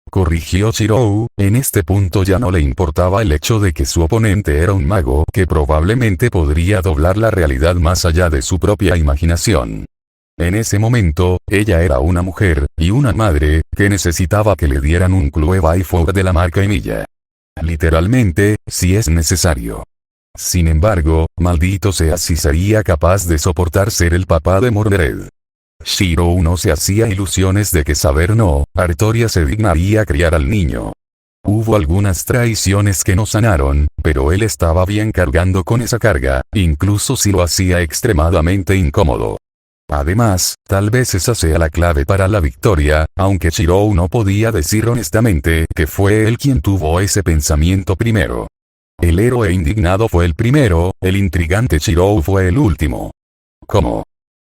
corrigió Shirou. En este punto ya no le importaba el hecho de que su oponente era un mago que probablemente podría doblar la realidad más allá de su propia imaginación. En ese momento, ella era una mujer, y una madre, que necesitaba que le dieran un Clue by Four de la marca Emilia. Literalmente, si es necesario. Sin embargo, maldito sea si sería capaz de soportar ser el papá de Mordred. Shirou no se hacía ilusiones de que saber no, Artoria se dignaría criar al niño. Hubo algunas traiciones que no sanaron, pero él estaba bien cargando con esa carga, incluso si lo hacía extremadamente incómodo. Además, tal vez esa sea la clave para la victoria, aunque Shirou no podía decir honestamente que fue él quien tuvo ese pensamiento primero. El héroe indignado fue el primero, el intrigante Shirou fue el último. ¿Cómo?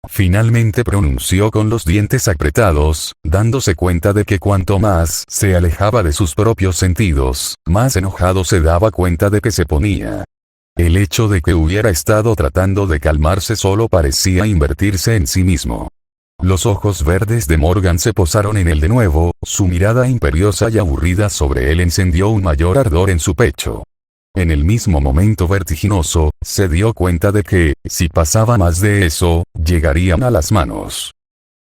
Finalmente pronunció con los dientes apretados, dándose cuenta de que cuanto más se alejaba de sus propios sentidos, más enojado se daba cuenta de que se ponía. El hecho de que hubiera estado tratando de calmarse solo parecía invertirse en sí mismo. Los ojos verdes de Morgan se posaron en él de nuevo, su mirada imperiosa y aburrida sobre él encendió un mayor ardor en su pecho. En el mismo momento vertiginoso, se dio cuenta de que, si pasaba más de eso, llegarían a las manos.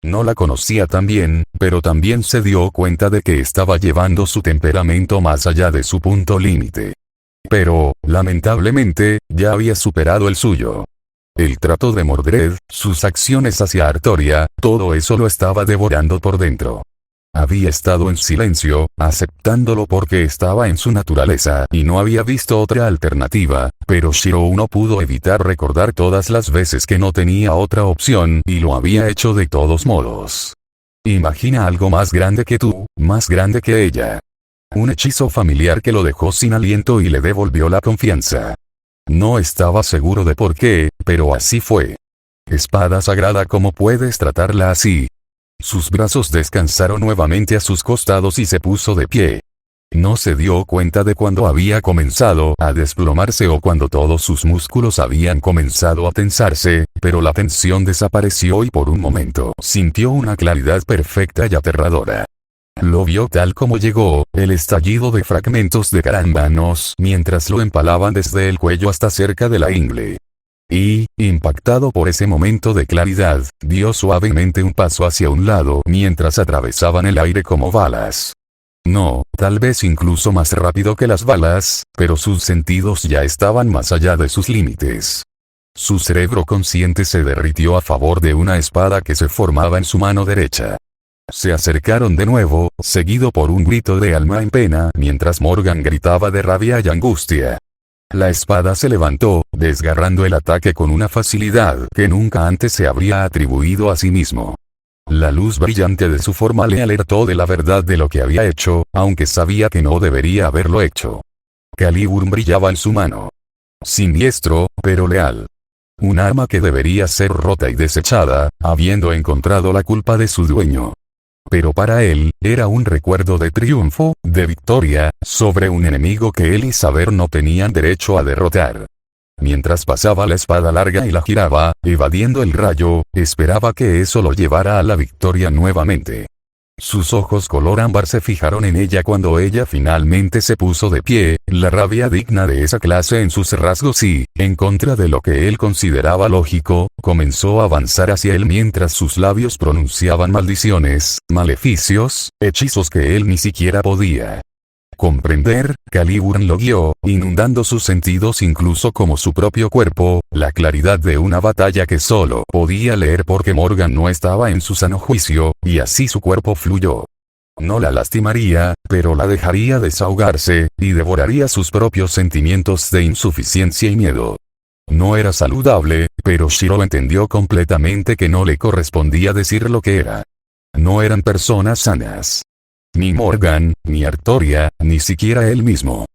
No la conocía tan bien, pero también se dio cuenta de que estaba llevando su temperamento más allá de su punto límite. Pero, lamentablemente, ya había superado el suyo. El trato de Mordred, sus acciones hacia Artoria, todo eso lo estaba devorando por dentro. Había estado en silencio, aceptándolo porque estaba en su naturaleza y no había visto otra alternativa, pero Shirou no pudo evitar recordar todas las veces que no tenía otra opción y lo había hecho de todos modos. Imagina algo más grande que tú, más grande que ella. Un hechizo familiar que lo dejó sin aliento y le devolvió la confianza. No estaba seguro de por qué, pero así fue. Espada sagrada, ¿cómo puedes tratarla así? Sus brazos descansaron nuevamente a sus costados y se puso de pie. No se dio cuenta de cuando había comenzado a desplomarse o cuando todos sus músculos habían comenzado a tensarse, pero la tensión desapareció y por un momento sintió una claridad perfecta y aterradora. Lo vio tal como llegó, el estallido de fragmentos de carámbanos mientras lo empalaban desde el cuello hasta cerca de la ingle. Y, impactado por ese momento de claridad, dio suavemente un paso hacia un lado mientras atravesaban el aire como balas. No, tal vez incluso más rápido que las balas, pero sus sentidos ya estaban más allá de sus límites. Su cerebro consciente se derritió a favor de una espada que se formaba en su mano derecha. Se acercaron de nuevo, seguido por un grito de alma en pena mientras Morgan gritaba de rabia y angustia. La espada se levantó, desgarrando el ataque con una facilidad que nunca antes se habría atribuido a sí mismo. La luz brillante de su forma le alertó de la verdad de lo que había hecho, aunque sabía que no debería haberlo hecho. Calibur brillaba en su mano. Siniestro, pero leal. Un arma que debería ser rota y desechada, habiendo encontrado la culpa de su dueño. Pero para él, era un recuerdo de triunfo, de victoria, sobre un enemigo que él y Saber no tenían derecho a derrotar. Mientras pasaba la espada larga y la giraba, evadiendo el rayo, esperaba que eso lo llevara a la victoria nuevamente. Sus ojos color ámbar se fijaron en ella cuando ella finalmente se puso de pie, la rabia digna de esa clase en sus rasgos y, en contra de lo que él consideraba lógico, comenzó a avanzar hacia él mientras sus labios pronunciaban maldiciones, maleficios, hechizos que él ni siquiera podía comprender. Calibur lo guió, inundando sus sentidos incluso como su propio cuerpo, la claridad de una batalla que solo podía leer porque Morgan no estaba en su sano juicio, y así su cuerpo fluyó. No la lastimaría, pero la dejaría desahogarse, y devoraría sus propios sentimientos de insuficiencia y miedo. No era saludable, pero Shirou entendió completamente que no le correspondía decir lo que era. No eran personas sanas. Ni Morgan, ni Artoria, ni siquiera él mismo.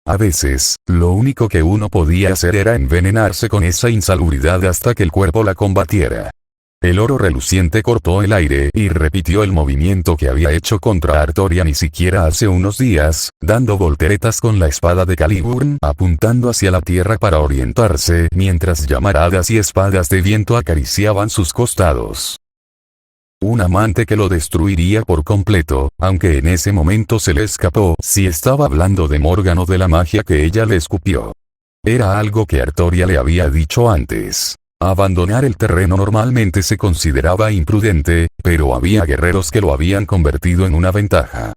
A veces, lo único que uno podía hacer era envenenarse con esa insalubridad hasta que el cuerpo la combatiera. El oro reluciente cortó el aire y repitió el movimiento que había hecho contra Artoria ni siquiera hace unos días, dando volteretas con la espada de Calibur, apuntando hacia la tierra para orientarse mientras llamaradas y espadas de viento acariciaban sus costados. Un amante que lo destruiría por completo, aunque en ese momento se le escapó si estaba hablando de Morgan o de la magia que ella le escupió. Era algo que Artoria le había dicho antes. Abandonar el terreno normalmente se consideraba imprudente, pero había guerreros que lo habían convertido en una ventaja.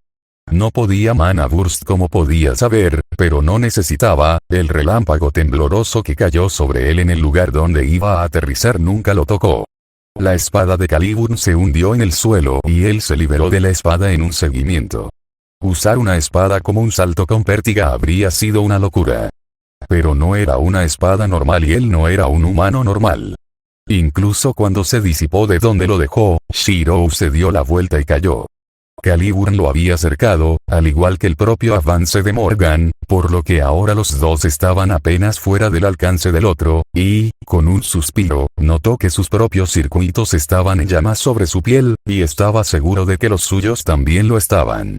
No podía Mana Burst como podía saber, pero no necesitaba, el relámpago tembloroso que cayó sobre él en el lugar donde iba a aterrizar nunca lo tocó. La espada de Caliburn se hundió en el suelo y él se liberó de la espada en un seguimiento. Usar una espada como un salto con pértiga habría sido una locura. Pero no era una espada normal y él no era un humano normal. Incluso cuando se disipó de donde lo dejó, Shirou se dio la vuelta y cayó. Caliburn lo había cercado, al igual que el propio avance de Morgan, por lo que ahora los dos estaban apenas fuera del alcance del otro, y, con un suspiro, notó que sus propios circuitos estaban en llamas sobre su piel, y estaba seguro de que los suyos también lo estaban.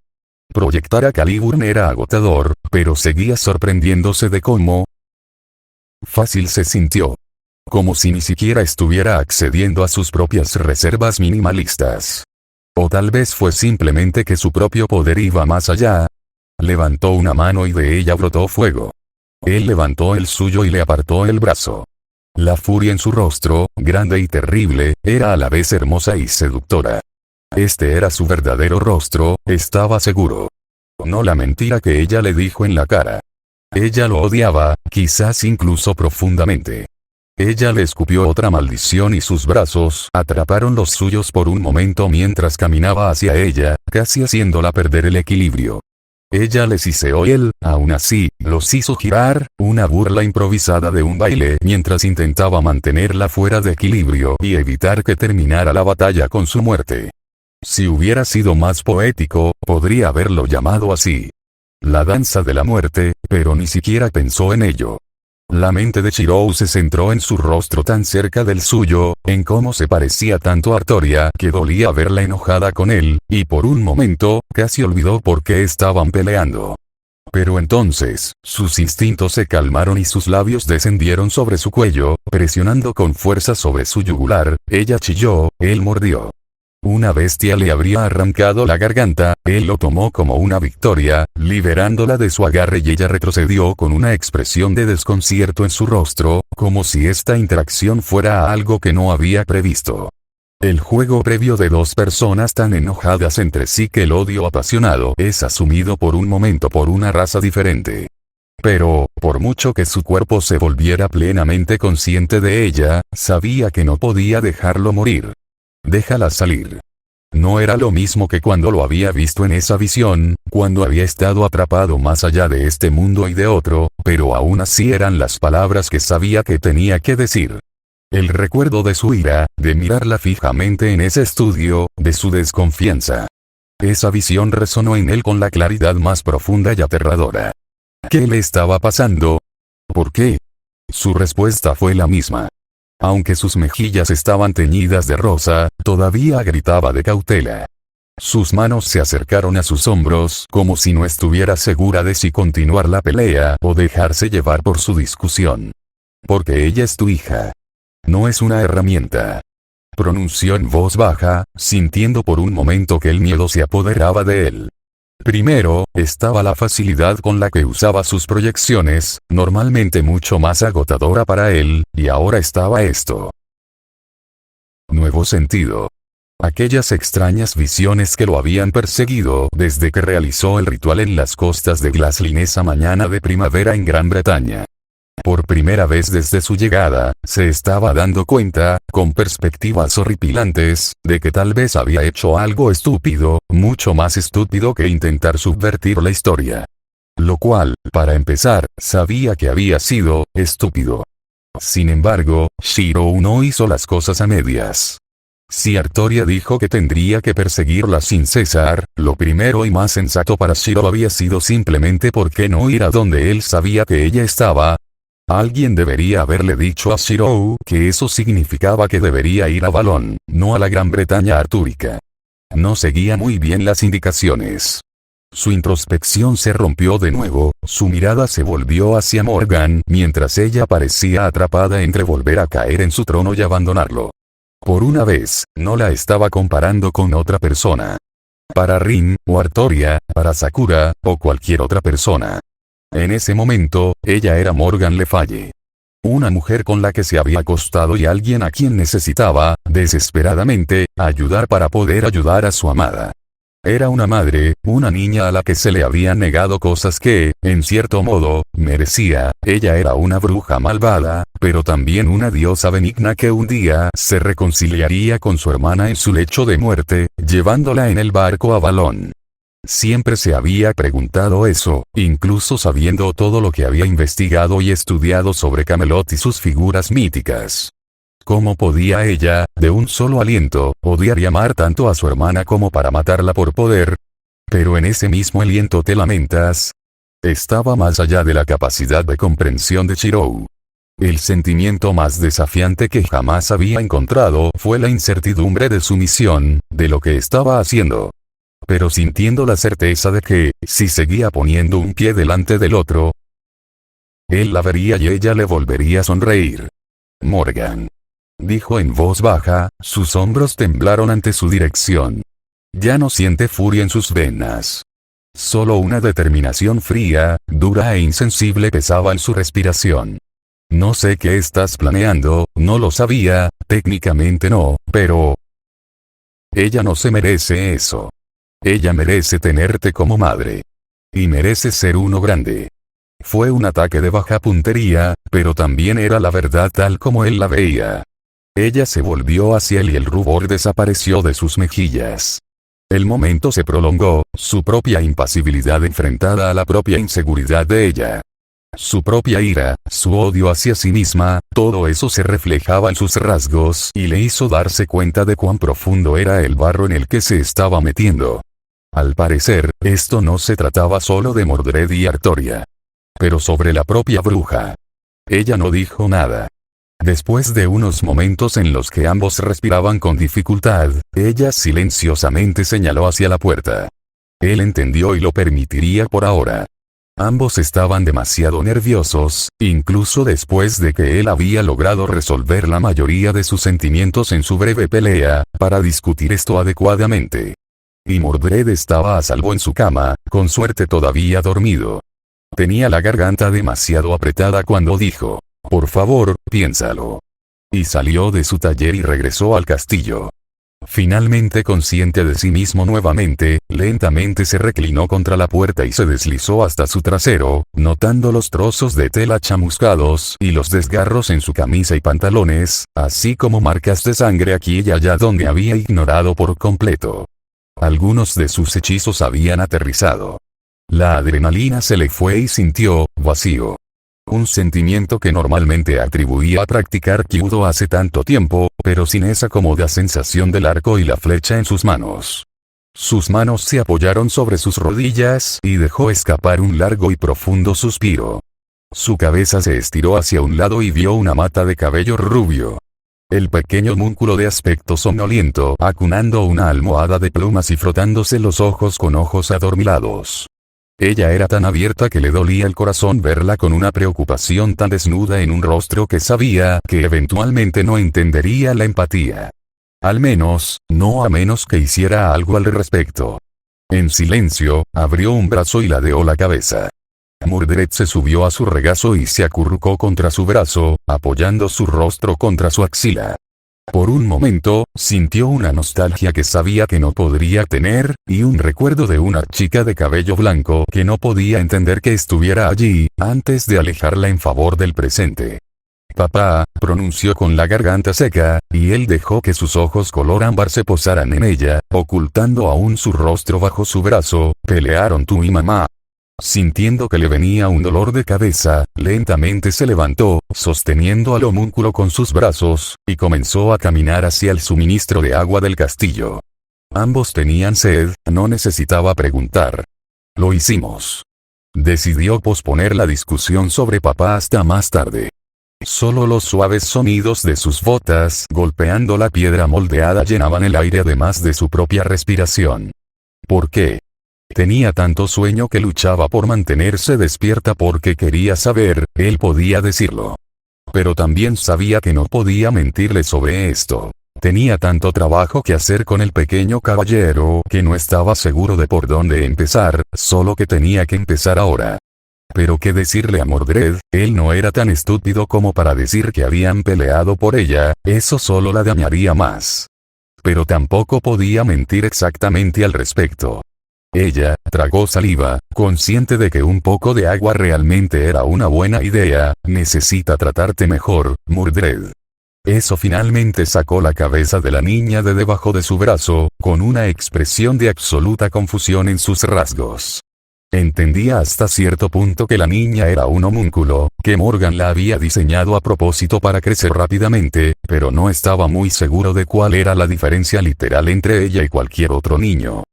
Proyectar a Caliburn era agotador, pero seguía sorprendiéndose de cómo fácil se sintió. Como si ni siquiera estuviera accediendo a sus propias reservas minimalistas. O tal vez fue simplemente que su propio poder iba más allá. Levantó una mano y de ella brotó fuego. Él levantó el suyo y le apartó el brazo. La furia en su rostro, grande y terrible, era a la vez hermosa y seductora. Este era su verdadero rostro, estaba seguro. No la mentira que ella le dijo en la cara. Ella lo odiaba, quizás incluso profundamente. Ella le escupió otra maldición y sus brazos atraparon los suyos por un momento mientras caminaba hacia ella, casi haciéndola perder el equilibrio. Ella le siseó y él, aún así, los hizo girar, una burla improvisada de un baile mientras intentaba mantenerla fuera de equilibrio y evitar que terminara la batalla con su muerte. Si hubiera sido más poético, podría haberlo llamado así. La danza de la muerte, pero ni siquiera pensó en ello. La mente de Shirou se centró en su rostro tan cerca del suyo, en cómo se parecía tanto a Artoria que dolía verla enojada con él, y por un momento, casi olvidó por qué estaban peleando. Pero entonces, sus instintos se calmaron y sus labios descendieron sobre su cuello, presionando con fuerza sobre su yugular, ella chilló, él mordió. Una bestia le habría arrancado la garganta, él lo tomó como una victoria, liberándola de su agarre y ella retrocedió con una expresión de desconcierto en su rostro, como si esta interacción fuera algo que no había previsto. El juego previo de dos personas tan enojadas entre sí que el odio apasionado es asumido por un momento por una raza diferente. Pero, por mucho que su cuerpo se volviera plenamente consciente de ella, sabía que no podía dejarlo morir. Déjala salir. No era lo mismo que cuando lo había visto en esa visión, cuando había estado atrapado más allá de este mundo y de otro, pero aún así eran las palabras que sabía que tenía que decir. El recuerdo de su ira, de mirarla fijamente en ese estudio, de su desconfianza. Esa visión resonó en él con la claridad más profunda y aterradora. ¿Qué le estaba pasando? ¿Por qué? Su respuesta fue la misma. Aunque sus mejillas estaban teñidas de rosa, todavía gritaba de cautela. Sus manos se acercaron a sus hombros como si no estuviera segura de si continuar la pelea o dejarse llevar por su discusión. Porque ella es tu hija. No es una herramienta. Pronunció en voz baja, sintiendo por un momento que el miedo se apoderaba de él. Primero, estaba la facilidad con la que usaba sus proyecciones, normalmente mucho más agotadora para él, y ahora estaba esto. Nuevo sentido. Aquellas extrañas visiones que lo habían perseguido desde que realizó el ritual en las costas de Glaslyn esa mañana de primavera en Gran Bretaña. Por primera vez desde su llegada, se estaba dando cuenta, con perspectivas horripilantes, de que tal vez había hecho algo estúpido, mucho más estúpido que intentar subvertir la historia. Lo cual, para empezar, sabía que había sido estúpido. Sin embargo, Shirou no hizo las cosas a medias. Si Artoria dijo que tendría que perseguirla sin cesar, lo primero y más sensato para Shirou había sido simplemente por qué no ir a donde él sabía que ella estaba. Alguien debería haberle dicho a Shirou que eso significaba que debería ir a Valon, no a la Gran Bretaña artúrica. No seguía muy bien las indicaciones. Su introspección se rompió de nuevo, su mirada se volvió hacia Morgan mientras ella parecía atrapada entre volver a caer en su trono y abandonarlo. Por una vez, no la estaba comparando con otra persona. Para Rin, o Artoria, para Sakura, o cualquier otra persona. En ese momento, ella era Morgan Le Faye. Una mujer con la que se había acostado y alguien a quien necesitaba, desesperadamente, ayudar para poder ayudar a su amada. Era una madre, una niña a la que se le habían negado cosas que, en cierto modo, merecía. Ella era una bruja malvada, pero también una diosa benigna que un día se reconciliaría con su hermana en su lecho de muerte, llevándola en el barco a Balón. Siempre se había preguntado eso, incluso sabiendo todo lo que había investigado y estudiado sobre Camelot y sus figuras míticas. ¿Cómo podía ella, de un solo aliento, odiar y amar tanto a su hermana como para matarla por poder? Pero en ese mismo aliento te lamentas. Estaba más allá de la capacidad de comprensión de Chirou. El sentimiento más desafiante que jamás había encontrado fue la incertidumbre de su misión, de lo que estaba haciendo. Pero sintiendo la certeza de que, si seguía poniendo un pie delante del otro, él la vería y ella le volvería a sonreír. Morgan, dijo en voz baja, sus hombros temblaron ante su dirección. Ya no siente furia en sus venas. Solo una determinación fría, dura e insensible pesaba en su respiración. No sé qué estás planeando, no lo sabía, técnicamente no, pero... ella no se merece eso. Ella merece tenerte como madre. Y merece ser uno grande. Fue un ataque de baja puntería, pero también era la verdad tal como él la veía. Ella se volvió hacia él y el rubor desapareció de sus mejillas. El momento se prolongó, su propia impasibilidad enfrentada a la propia inseguridad de ella. Su propia ira, su odio hacia sí misma, todo eso se reflejaba en sus rasgos y le hizo darse cuenta de cuán profundo era el barro en el que se estaba metiendo. Al parecer, esto no se trataba solo de Mordred y Artoria. Pero sobre la propia bruja. Ella no dijo nada. Después de unos momentos en los que ambos respiraban con dificultad, ella silenciosamente señaló hacia la puerta. Él entendió y lo permitiría por ahora. Ambos estaban demasiado nerviosos, incluso después de que él había logrado resolver la mayoría de sus sentimientos en su breve pelea, para discutir esto adecuadamente. Y Mordred estaba a salvo en su cama, con suerte todavía dormido. Tenía la garganta demasiado apretada cuando dijo, por favor, piénsalo. Y salió de su taller y regresó al castillo. Finalmente consciente de sí mismo nuevamente, lentamente se reclinó contra la puerta y se deslizó hasta su trasero, notando los trozos de tela chamuscados y los desgarros en su camisa y pantalones, así como marcas de sangre aquí y allá donde había ignorado por completo. Algunos de sus hechizos habían aterrizado. La adrenalina se le fue y sintió vacío. Un sentimiento que normalmente atribuía a practicar Kyudo hace tanto tiempo, pero sin esa cómoda sensación del arco y la flecha en sus manos. Sus manos se apoyaron sobre sus rodillas y dejó escapar un largo y profundo suspiro. Su cabeza se estiró hacia un lado y vio una mata de cabello rubio. El pequeño homúnculo de aspecto somnoliento acunando una almohada de plumas y frotándose los ojos con ojos adormilados. Ella era tan abierta que le dolía el corazón verla con una preocupación tan desnuda en un rostro que sabía que eventualmente no entendería la empatía. Al menos, no a menos que hiciera algo al respecto. En silencio, abrió un brazo y ladeó la cabeza. Mordred se subió a su regazo y se acurrucó contra su brazo, apoyando su rostro contra su axila. Por un momento, sintió una nostalgia que sabía que no podría tener, y un recuerdo de una chica de cabello blanco que no podía entender que estuviera allí, antes de alejarla en favor del presente. Papá, pronunció con la garganta seca, y él dejó que sus ojos color ámbar se posaran en ella, ocultando aún su rostro bajo su brazo. Pelearon tú y mamá. Sintiendo que le venía un dolor de cabeza, lentamente se levantó, sosteniendo al homúnculo con sus brazos, y comenzó a caminar hacia el suministro de agua del castillo. Ambos tenían sed, no necesitaba preguntar. Lo hicimos. Decidió posponer la discusión sobre papá hasta más tarde. Solo los suaves sonidos de sus botas golpeando la piedra moldeada llenaban el aire además de su propia respiración. ¿Por qué? Tenía tanto sueño que luchaba por mantenerse despierta porque quería saber, él podía decirlo. Pero también sabía que no podía mentirle sobre esto. tenía tanto trabajo que hacer con el pequeño caballero que no estaba seguro de por dónde empezar, solo que tenía que empezar ahora. Pero qué decirle a Mordred, él no era tan estúpido como para decir que habían peleado por ella, eso solo la dañaría más. Pero tampoco podía mentir exactamente al respecto. Ella tragó saliva, consciente de que un poco de agua realmente era una buena idea. Necesita tratarte mejor, Mordred. Eso finalmente sacó la cabeza de la niña de debajo de su brazo, con una expresión de absoluta confusión en sus rasgos. Entendía hasta cierto punto que la niña era un homúnculo, que Morgan la había diseñado a propósito para crecer rápidamente, pero no estaba muy seguro de cuál era la diferencia literal entre ella y cualquier otro niño.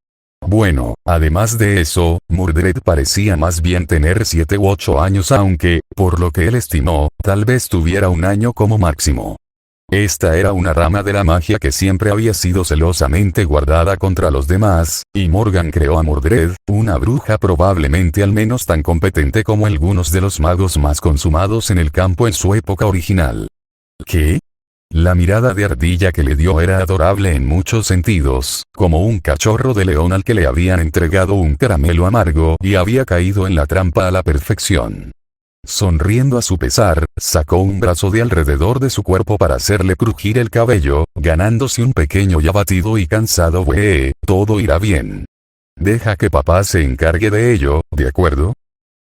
Bueno, además de eso, Mordred parecía más bien tener 7 u 8 años, aunque, por lo que él estimó, tal vez tuviera un año como máximo. Esta era una rama de la magia que siempre había sido celosamente guardada contra los demás, y Morgan creó a Mordred, una bruja probablemente al menos tan competente como algunos de los magos más consumados en el campo en su época original. ¿Qué? La mirada de ardilla que le dio era adorable en muchos sentidos, como un cachorro de león al que le habían entregado un caramelo amargo y había caído en la trampa a la perfección. Sonriendo a su pesar, sacó un brazo de alrededor de su cuerpo para hacerle crujir el cabello, ganándose un pequeño y abatido y cansado todo irá bien. Deja que papá se encargue de ello, ¿de acuerdo?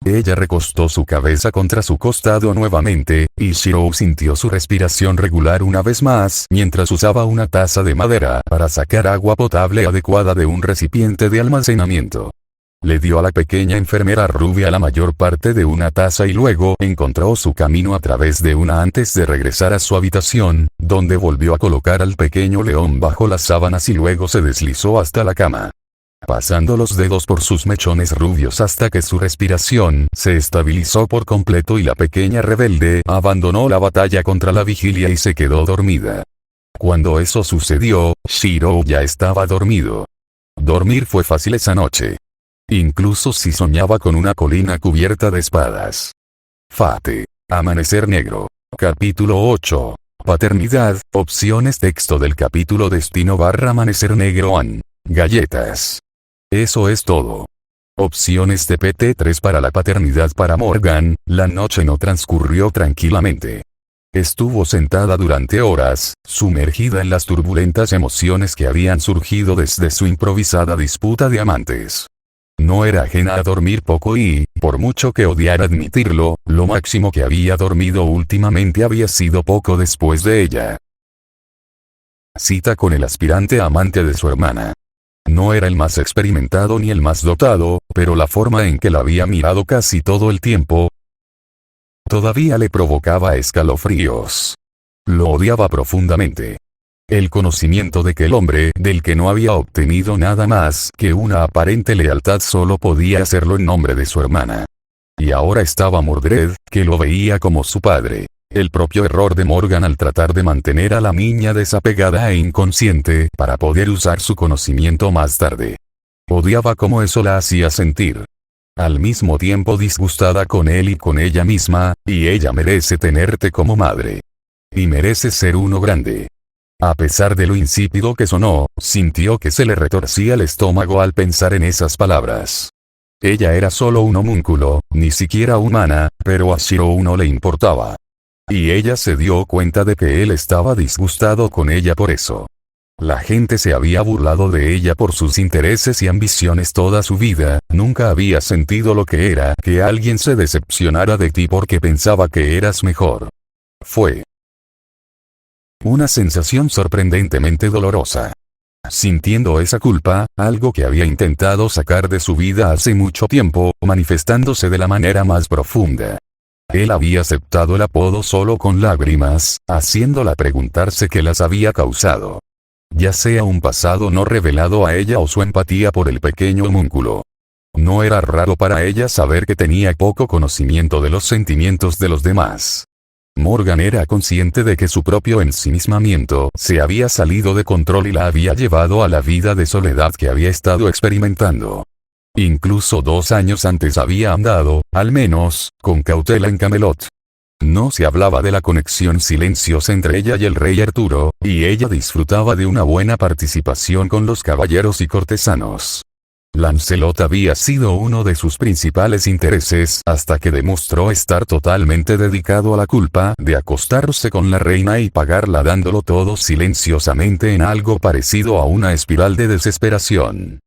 Ella recostó su cabeza contra su costado nuevamente, y Shiro sintió su respiración regular una vez más mientras usaba una taza de madera para sacar agua potable adecuada de un recipiente de almacenamiento. Le dio a la pequeña enfermera rubia la mayor parte de una taza y luego encontró su camino a través de una antes de regresar a su habitación, donde volvió a colocar al pequeño león bajo las sábanas y luego se deslizó hasta la cama. Pasando los dedos por sus mechones rubios hasta que su respiración se estabilizó por completo y la pequeña rebelde abandonó la batalla contra la vigilia y se quedó dormida. Cuando eso sucedió, Shiro ya estaba dormido. Dormir fue fácil esa noche. Incluso si soñaba con una colina cubierta de espadas. Fate. Amanecer negro. Capítulo 8. Paternidad. Opciones. Texto del capítulo Destino / Amanecer negro. Galletas. Eso es todo. Opciones de PT3 para la paternidad para Morgan. La noche no transcurrió tranquilamente. Estuvo sentada durante horas, sumergida en las turbulentas emociones que habían surgido desde su improvisada disputa de amantes. No era ajena a dormir poco y, por mucho que odiara admitirlo, lo máximo que había dormido últimamente había sido poco después de ella. Cita con el aspirante amante de su hermana. No era el más experimentado ni el más dotado, pero la forma en que la había mirado casi todo el tiempo todavía le provocaba escalofríos. Lo odiaba profundamente. El conocimiento de que el hombre del que no había obtenido nada más que una aparente lealtad solo podía hacerlo en nombre de su hermana. Y ahora estaba Mordred, que lo veía como su padre. El propio error de Morgan al tratar de mantener a la niña desapegada e inconsciente para poder usar su conocimiento más tarde. Odiaba cómo eso la hacía sentir. Al mismo tiempo disgustada con él y con ella misma, y ella merece tenerte como madre. Y merece ser uno grande. A pesar de lo insípido que sonó, sintió que se le retorcía el estómago al pensar en esas palabras. Ella era solo un homúnculo, ni siquiera humana, pero a Shiro no le importaba. Y ella se dio cuenta de que él estaba disgustado con ella por eso. La gente se había burlado de ella por sus intereses y ambiciones toda su vida, nunca había sentido lo que era que alguien se decepcionara de ti porque pensaba que eras mejor. Fue una sensación sorprendentemente dolorosa. Sintiendo esa culpa, algo que había intentado sacar de su vida hace mucho tiempo, manifestándose de la manera más profunda. Él había aceptado el apodo solo con lágrimas, haciéndola preguntarse qué las había causado. Ya sea un pasado no revelado a ella o su empatía por el pequeño homúnculo. No era raro para ella saber que tenía poco conocimiento de los sentimientos de los demás. Morgan era consciente de que su propio ensimismamiento se había salido de control y la había llevado a la vida de soledad que había estado experimentando. Incluso 2 años antes había andado, al menos, con cautela en Camelot. No se hablaba de la conexión silenciosa entre ella y el rey Arturo, y ella disfrutaba de una buena participación con los caballeros y cortesanos. Lancelot había sido uno de sus principales intereses hasta que demostró estar totalmente dedicado a la culpa de acostarse con la reina y pagarla dándolo todo silenciosamente en algo parecido a una espiral de desesperación.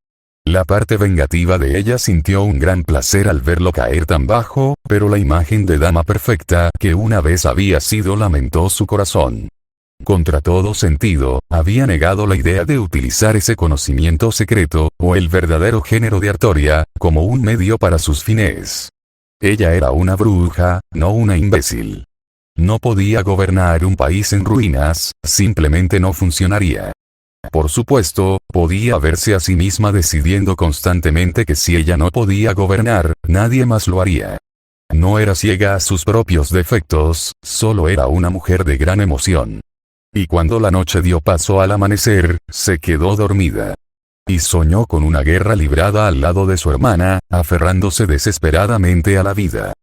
La parte vengativa de ella sintió un gran placer al verlo caer tan bajo, pero la imagen de dama perfecta que una vez había sido lamentó su corazón. Contra todo sentido, había negado la idea de utilizar ese conocimiento secreto, o el verdadero género de Artoria, como un medio para sus fines. Ella era una bruja, no una imbécil. No podía gobernar un país en ruinas, simplemente no funcionaría. Por supuesto, podía verse a sí misma decidiendo constantemente que si ella no podía gobernar, nadie más lo haría. No era ciega a sus propios defectos, solo era una mujer de gran emoción. Y cuando la noche dio paso al amanecer, se quedó dormida. Y soñó con una guerra librada al lado de su hermana, aferrándose desesperadamente a la vida.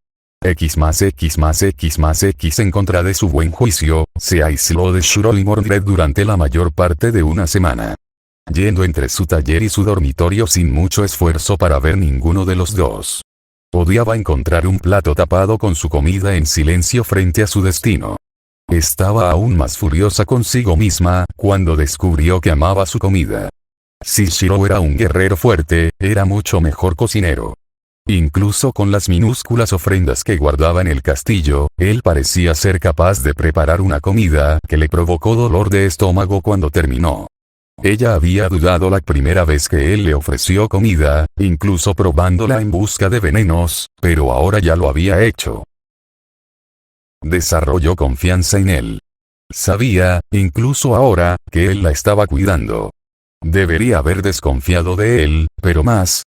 X más X más X más X en contra de su buen juicio, se aisló de Shuro y Mordred durante la mayor parte de una semana. Yendo entre su taller y su dormitorio sin mucho esfuerzo para ver ninguno de los dos. Odiaba encontrar un plato tapado con su comida en silencio frente a su destino. Estaba aún más furiosa consigo misma, cuando descubrió que amaba su comida. Si Shiro era un guerrero fuerte, era mucho mejor cocinero. Incluso con las minúsculas ofrendas que guardaba en el castillo, él parecía ser capaz de preparar una comida que le provocó dolor de estómago cuando terminó. Ella había dudado la primera vez que él le ofreció comida, incluso probándola en busca de venenos, pero ahora ya lo había hecho. Desarrolló confianza en él. Sabía, incluso ahora, que él la estaba cuidando. Debería haber desconfiado de él, pero más.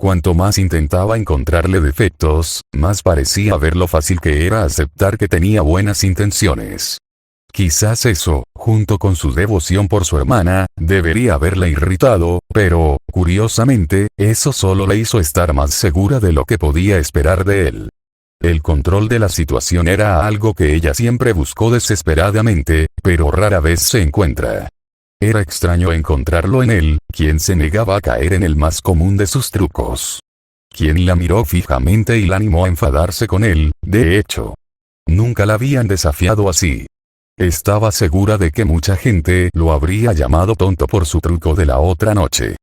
Cuanto más intentaba encontrarle defectos, más parecía ver lo fácil que era aceptar que tenía buenas intenciones. Quizás eso, junto con su devoción por su hermana, debería haberla irritado, pero, curiosamente, eso solo le hizo estar más segura de lo que podía esperar de él. El control de la situación era algo que ella siempre buscó desesperadamente, pero rara vez se encuentra. Era extraño encontrarlo en él, quien se negaba a caer en el más común de sus trucos. Quien la miró fijamente y la animó a enfadarse con él, de hecho. Nunca la habían desafiado así. Estaba segura de que mucha gente lo habría llamado tonto por su truco de la otra noche.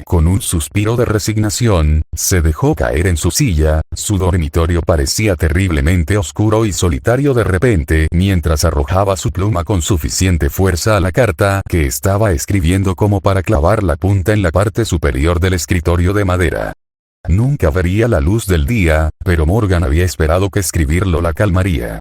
Con un suspiro de resignación, se dejó caer en su silla, su dormitorio parecía terriblemente oscuro y solitario de repente mientras arrojaba su pluma con suficiente fuerza a la carta que estaba escribiendo como para clavar la punta en la parte superior del escritorio de madera. Nunca vería la luz del día, pero Morgan había esperado que escribirlo la calmaría.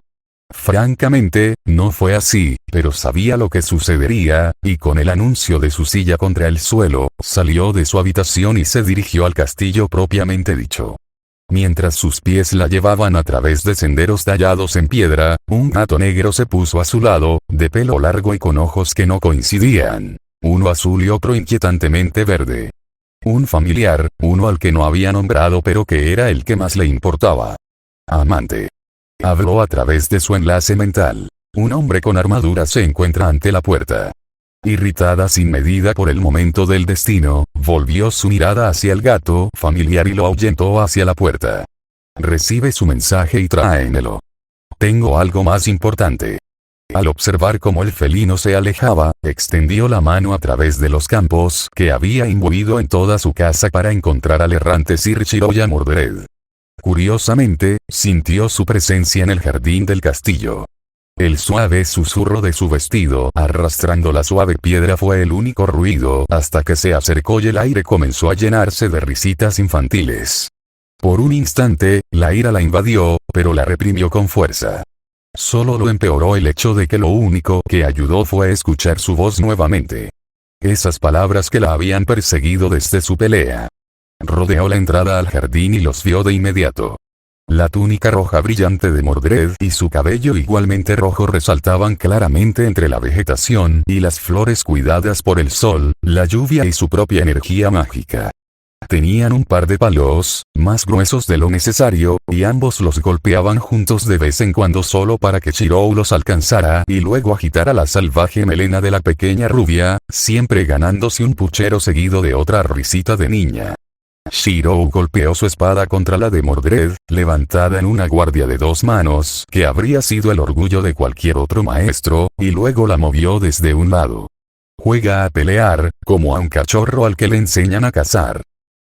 Francamente, no fue así, pero sabía lo que sucedería, y con el anuncio de su silla contra el suelo, salió de su habitación y se dirigió al castillo propiamente dicho. Mientras sus pies la llevaban a través de senderos tallados en piedra, un gato negro se puso a su lado, de pelo largo y con ojos que no coincidían. Uno azul y otro inquietantemente verde. Un familiar, uno al que no había nombrado pero que era el que más le importaba. Amante. Habló a través de su enlace mental. Un hombre con armadura se encuentra ante la puerta. Irritada sin medida por el momento del destino, volvió su mirada hacia el gato familiar y lo ahuyentó hacia la puerta. Recibe su mensaje y tráemelo. Tengo algo más importante. Al observar cómo el felino se alejaba, extendió la mano a través de los campos que había imbuido en toda su casa para encontrar al errante Sir Chiroya Mordred. Curiosamente, sintió su presencia en el jardín del castillo. El suave susurro de su vestido arrastrando la suave piedra fue el único ruido hasta que se acercó y el aire comenzó a llenarse de risitas infantiles. Por un instante, la ira la invadió, pero la reprimió con fuerza. Solo lo empeoró el hecho de que lo único que ayudó fue escuchar su voz nuevamente. Esas palabras que la habían perseguido desde su pelea. Rodeó la entrada al jardín y los vio de inmediato. La túnica roja brillante de Mordred y su cabello igualmente rojo resaltaban claramente entre la vegetación y las flores cuidadas por el sol, la lluvia y su propia energía mágica. Tenían un par de palos, más gruesos de lo necesario, y ambos los golpeaban juntos de vez en cuando solo para que Shirou los alcanzara y luego agitara la salvaje melena de la pequeña rubia, siempre ganándose un puchero seguido de otra risita de niña. Shirou golpeó su espada contra la de Mordred, levantada en una guardia de 2 manos, que habría sido el orgullo de cualquier otro maestro, y luego la movió desde un lado. Juega a pelear, como a un cachorro al que le enseñan a cazar.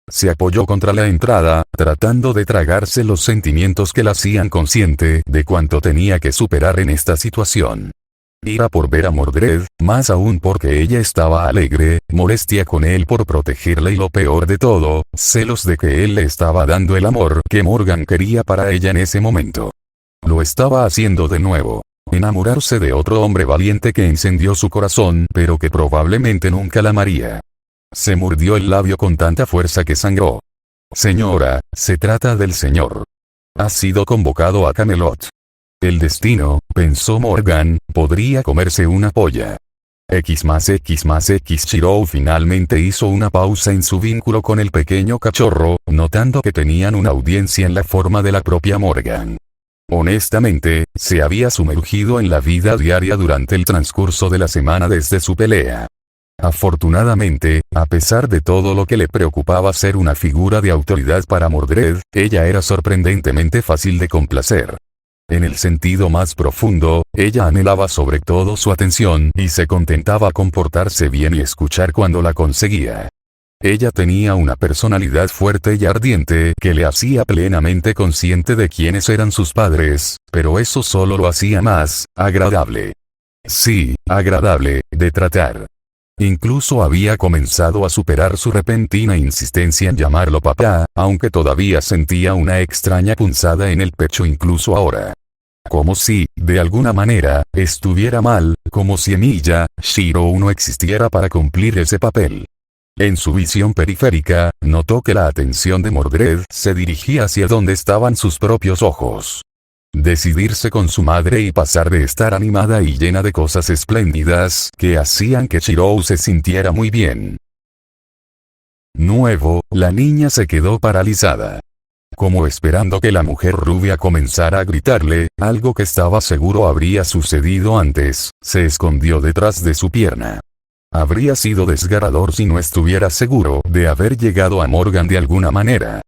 Se apoyó contra la entrada, tratando de tragarse los sentimientos que la hacían consciente de cuánto tenía que superar en esta situación. Ira por ver a Mordred, más aún porque ella estaba alegre, molestia con él por protegerla y lo peor de todo, celos de que él le estaba dando el amor que Morgan quería para ella en ese momento. Lo estaba haciendo de nuevo. Enamorarse de otro hombre valiente que encendió su corazón pero que probablemente nunca la amaría. Se mordió el labio con tanta fuerza que sangró. Señora, se trata del señor. Ha sido convocado a Camelot. El destino, pensó Morgan, podría comerse una polla. X más X más X. Shirou finalmente hizo una pausa en su vínculo con el pequeño cachorro, notando que tenían una audiencia en la forma de la propia Morgan. Honestamente, se había sumergido en la vida diaria durante el transcurso de la semana desde su pelea. Afortunadamente, a pesar de todo lo que le preocupaba ser una figura de autoridad para Mordred, ella era sorprendentemente fácil de complacer. En el sentido más profundo, ella anhelaba sobre todo su atención y se contentaba con portarse bien y escuchar cuando la conseguía. Ella tenía una personalidad fuerte y ardiente que le hacía plenamente consciente de quiénes eran sus padres, pero eso solo lo hacía más agradable. Sí, agradable de tratar. Incluso había comenzado a superar su repentina insistencia en llamarlo papá, aunque todavía sentía una extraña punzada en el pecho incluso ahora. Como si, de alguna manera, estuviera mal, como si en ella, Shirou no existiera para cumplir ese papel. En su visión periférica, notó que la atención de Mordred se dirigía hacia donde estaban sus propios ojos. Decidirse con su madre y pasar de estar animada y llena de cosas espléndidas que hacían que Shirou se sintiera muy bien. Nuevo, la niña se quedó paralizada. Como esperando que la mujer rubia comenzara a gritarle, algo que estaba seguro habría sucedido antes, se escondió detrás de su pierna. Habría sido desgarrador si no estuviera seguro de haber llegado a Morgan de alguna manera.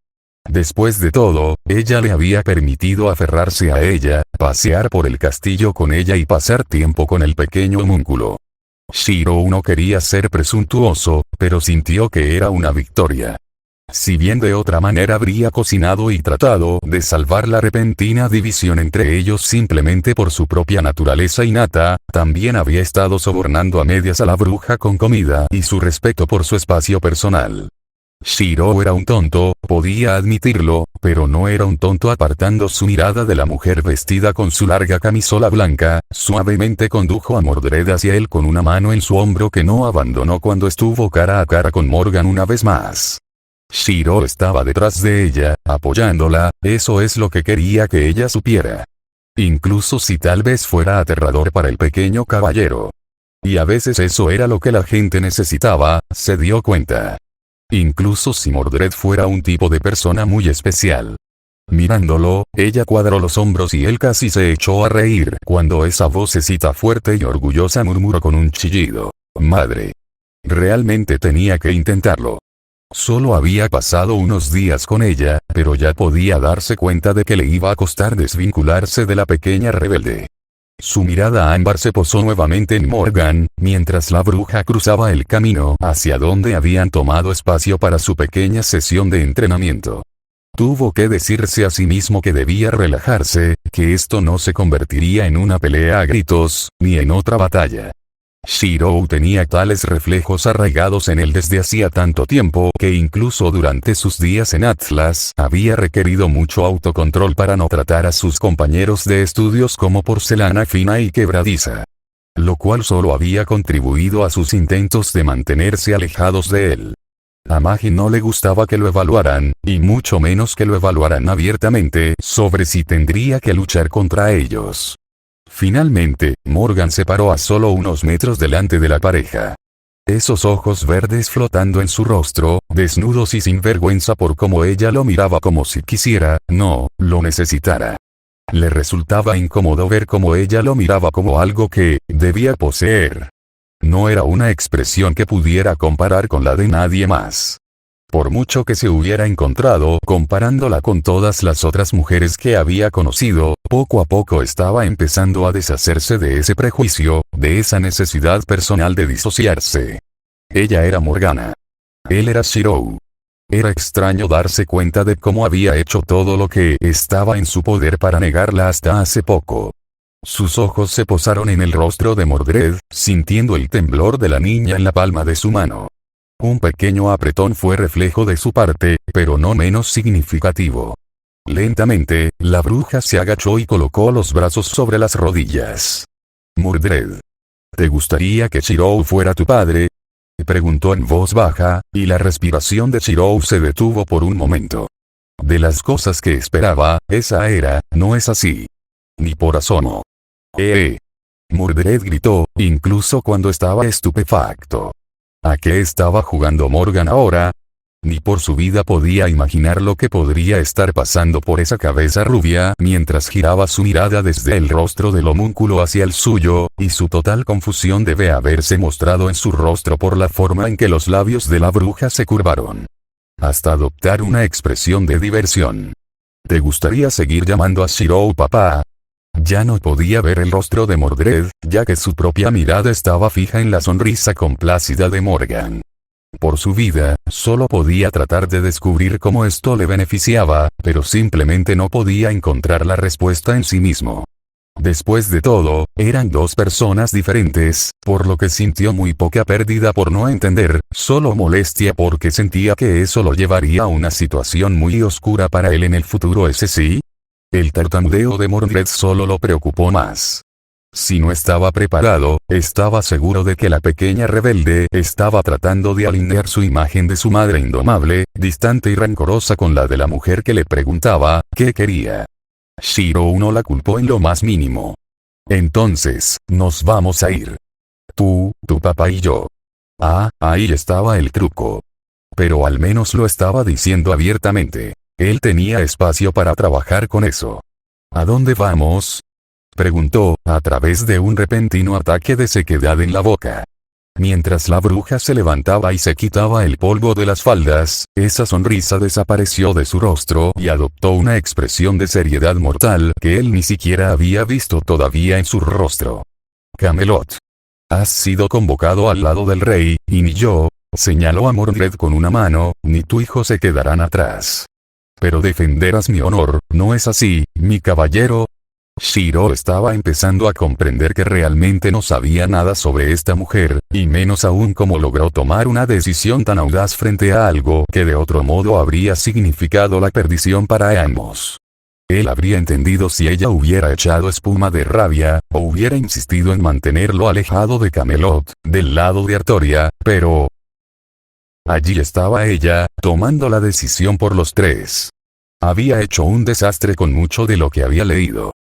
Después de todo, ella le había permitido aferrarse a ella, pasear por el castillo con ella y pasar tiempo con el pequeño homúnculo. Shirou no quería ser presuntuoso, pero sintió que era una victoria. Si bien de otra manera habría cocinado y tratado de salvar la repentina división entre ellos simplemente por su propia naturaleza innata, también había estado sobornando a medias a la bruja con comida y su respeto por su espacio personal. Shirou era un tonto, podía admitirlo, pero no era un tonto. Apartando su mirada de la mujer vestida con su larga camisola blanca, suavemente condujo a Mordred hacia él con una mano en su hombro que no abandonó cuando estuvo cara a cara con Morgan una vez más. Shirou estaba detrás de ella, apoyándola, eso es lo que quería que ella supiera. Incluso si tal vez fuera aterrador para el pequeño caballero. Y a veces eso era lo que la gente necesitaba, se dio cuenta. Incluso si Mordred fuera un tipo de persona muy especial. Mirándolo, ella cuadró los hombros y él casi se echó a reír cuando esa vocecita fuerte y orgullosa murmuró con un chillido: «Madre». Realmente tenía que intentarlo. Solo había pasado unos días con ella, pero ya podía darse cuenta de que le iba a costar desvincularse de la pequeña rebelde. Su mirada ámbar se posó nuevamente en Morgan, mientras la bruja cruzaba el camino hacia donde habían tomado espacio para su pequeña sesión de entrenamiento. Tuvo que decirse a sí mismo que debía relajarse, que esto no se convertiría en una pelea a gritos, ni en otra batalla. Shirou tenía tales reflejos arraigados en él desde hacía tanto tiempo que incluso durante sus días en Atlas había requerido mucho autocontrol para no tratar a sus compañeros de estudios como porcelana fina y quebradiza. Lo cual solo había contribuido a sus intentos de mantenerse alejados de él. A Magi no le gustaba que lo evaluaran, y mucho menos que lo evaluaran abiertamente sobre si tendría que luchar contra ellos. Finalmente, Morgan se paró a solo unos metros delante de la pareja. Esos ojos verdes flotando en su rostro, desnudos y sin vergüenza por cómo ella lo miraba como si quisiera, no, lo necesitara. Le resultaba incómodo ver cómo ella lo miraba como algo que debía poseer. No era una expresión que pudiera comparar con la de nadie más. Por mucho que se hubiera encontrado comparándola con todas las otras mujeres que había conocido, poco a poco estaba empezando a deshacerse de ese prejuicio, de esa necesidad personal de disociarse. Ella era Morgana. Él era Shirou. Era extraño darse cuenta de cómo había hecho todo lo que estaba en su poder para negarla hasta hace poco. Sus ojos se posaron en el rostro de Mordred, sintiendo el temblor de la niña en la palma de su mano. Un pequeño apretón fue reflejo de su parte, pero no menos significativo. Lentamente, la bruja se agachó y colocó los brazos sobre las rodillas. Mordred. ¿Te gustaría que Shirou fuera tu padre? Preguntó en voz baja, y la respiración de Shirou se detuvo por un momento. De las cosas que esperaba, esa era, no es así. Ni por asomo. Mordred gritó, incluso cuando estaba estupefacto. ¿A qué estaba jugando Morgan ahora? Ni por su vida podía imaginar lo que podría estar pasando por esa cabeza rubia mientras giraba su mirada desde el rostro del homúnculo hacia el suyo, y su total confusión debe haberse mostrado en su rostro por la forma en que los labios de la bruja se curvaron. Hasta adoptar una expresión de diversión. ¿Te gustaría seguir llamando a Shirou papá? Ya no podía ver el rostro de Mordred, ya que su propia mirada estaba fija en la sonrisa complácida de Morgan. Por su vida, solo podía tratar de descubrir cómo esto le beneficiaba, pero simplemente no podía encontrar la respuesta en sí mismo. Después de todo, eran dos personas diferentes, por lo que sintió muy poca pérdida por no entender, solo molestia porque sentía que eso lo llevaría a una situación muy oscura para él en el futuro. ¿Ese sí? El tartamudeo de Mordred solo lo preocupó más. Si no estaba preparado, estaba seguro de que la pequeña rebelde estaba tratando de alinear su imagen de su madre indomable, distante y rencorosa con la de la mujer que le preguntaba qué quería. Shirou no la culpó en lo más mínimo. Entonces, nos vamos a ir. Tú, tu papá y yo. Ah, ahí estaba el truco. Pero al menos lo estaba diciendo abiertamente. Él tenía espacio para trabajar con eso. ¿A dónde vamos? Preguntó, a través de un repentino ataque de sequedad en la boca. Mientras la bruja se levantaba y se quitaba el polvo de las faldas, esa sonrisa desapareció de su rostro y adoptó una expresión de seriedad mortal que él ni siquiera había visto todavía en su rostro. Camelot. Has sido convocado al lado del rey, y ni yo, señaló a Mordred con una mano, ni tu hijo se quedarán atrás. Pero defenderás mi honor, ¿no es así, mi caballero? Shirou estaba empezando a comprender que realmente no sabía nada sobre esta mujer, y menos aún cómo logró tomar una decisión tan audaz frente a algo que de otro modo habría significado la perdición para ambos. Él habría entendido si ella hubiera echado espuma de rabia, o hubiera insistido en mantenerlo alejado de Camelot, del lado de Artoria, pero... allí estaba ella, tomando la decisión por los tres. Había hecho un desastre con mucho de lo que había leído.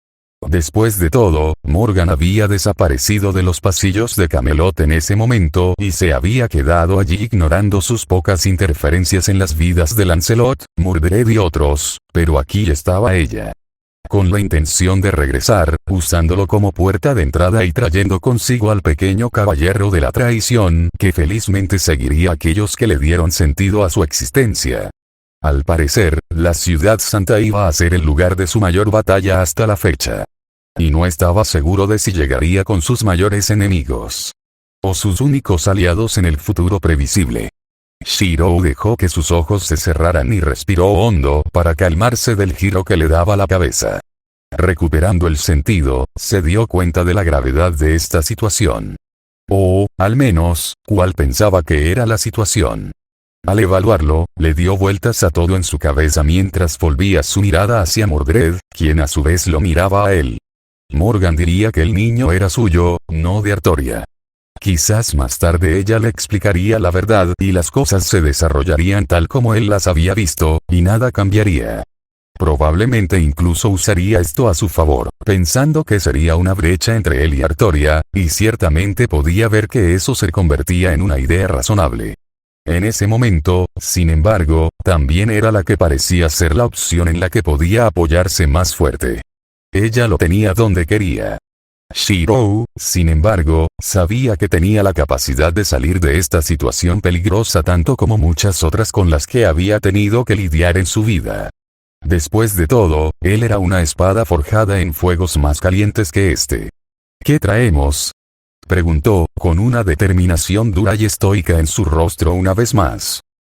Después de todo, Morgan había desaparecido de los pasillos de Camelot en ese momento y se había quedado allí ignorando sus pocas interferencias en las vidas de Lancelot, Mordred y otros, pero aquí estaba ella. Con la intención de regresar, usándolo como puerta de entrada y trayendo consigo al pequeño caballero de la traición, que felizmente seguiría a aquellos que le dieron sentido a su existencia. Al parecer, la ciudad santa iba a ser el lugar de su mayor batalla hasta la fecha. Y no estaba seguro de si llegaría con sus mayores enemigos. O sus únicos aliados en el futuro previsible. Shirou dejó que sus ojos se cerraran y respiró hondo para calmarse del giro que le daba la cabeza. Recuperando el sentido, se dio cuenta de la gravedad de esta situación. O, al menos, cuál pensaba que era la situación. Al evaluarlo, le dio vueltas a todo en su cabeza mientras volvía su mirada hacia Mordred, quien a su vez lo miraba a él. Morgan diría que el niño era suyo, no de Artoria. Quizás más tarde ella le explicaría la verdad y las cosas se desarrollarían tal como él las había visto, y nada cambiaría. Probablemente incluso usaría esto a su favor, pensando que sería una brecha entre él y Artoria, y ciertamente podía ver que eso se convertía en una idea razonable. En ese momento, sin embargo, también era la que parecía ser la opción en la que podía apoyarse más fuerte. Ella lo tenía donde quería. Shirou, sin embargo, sabía que tenía la capacidad de salir de esta situación peligrosa tanto como muchas otras con las que había tenido que lidiar en su vida. Después de todo, él era una espada forjada en fuegos más calientes que este. ¿Qué traemos?, preguntó, con una determinación dura y estoica en su rostro una vez más.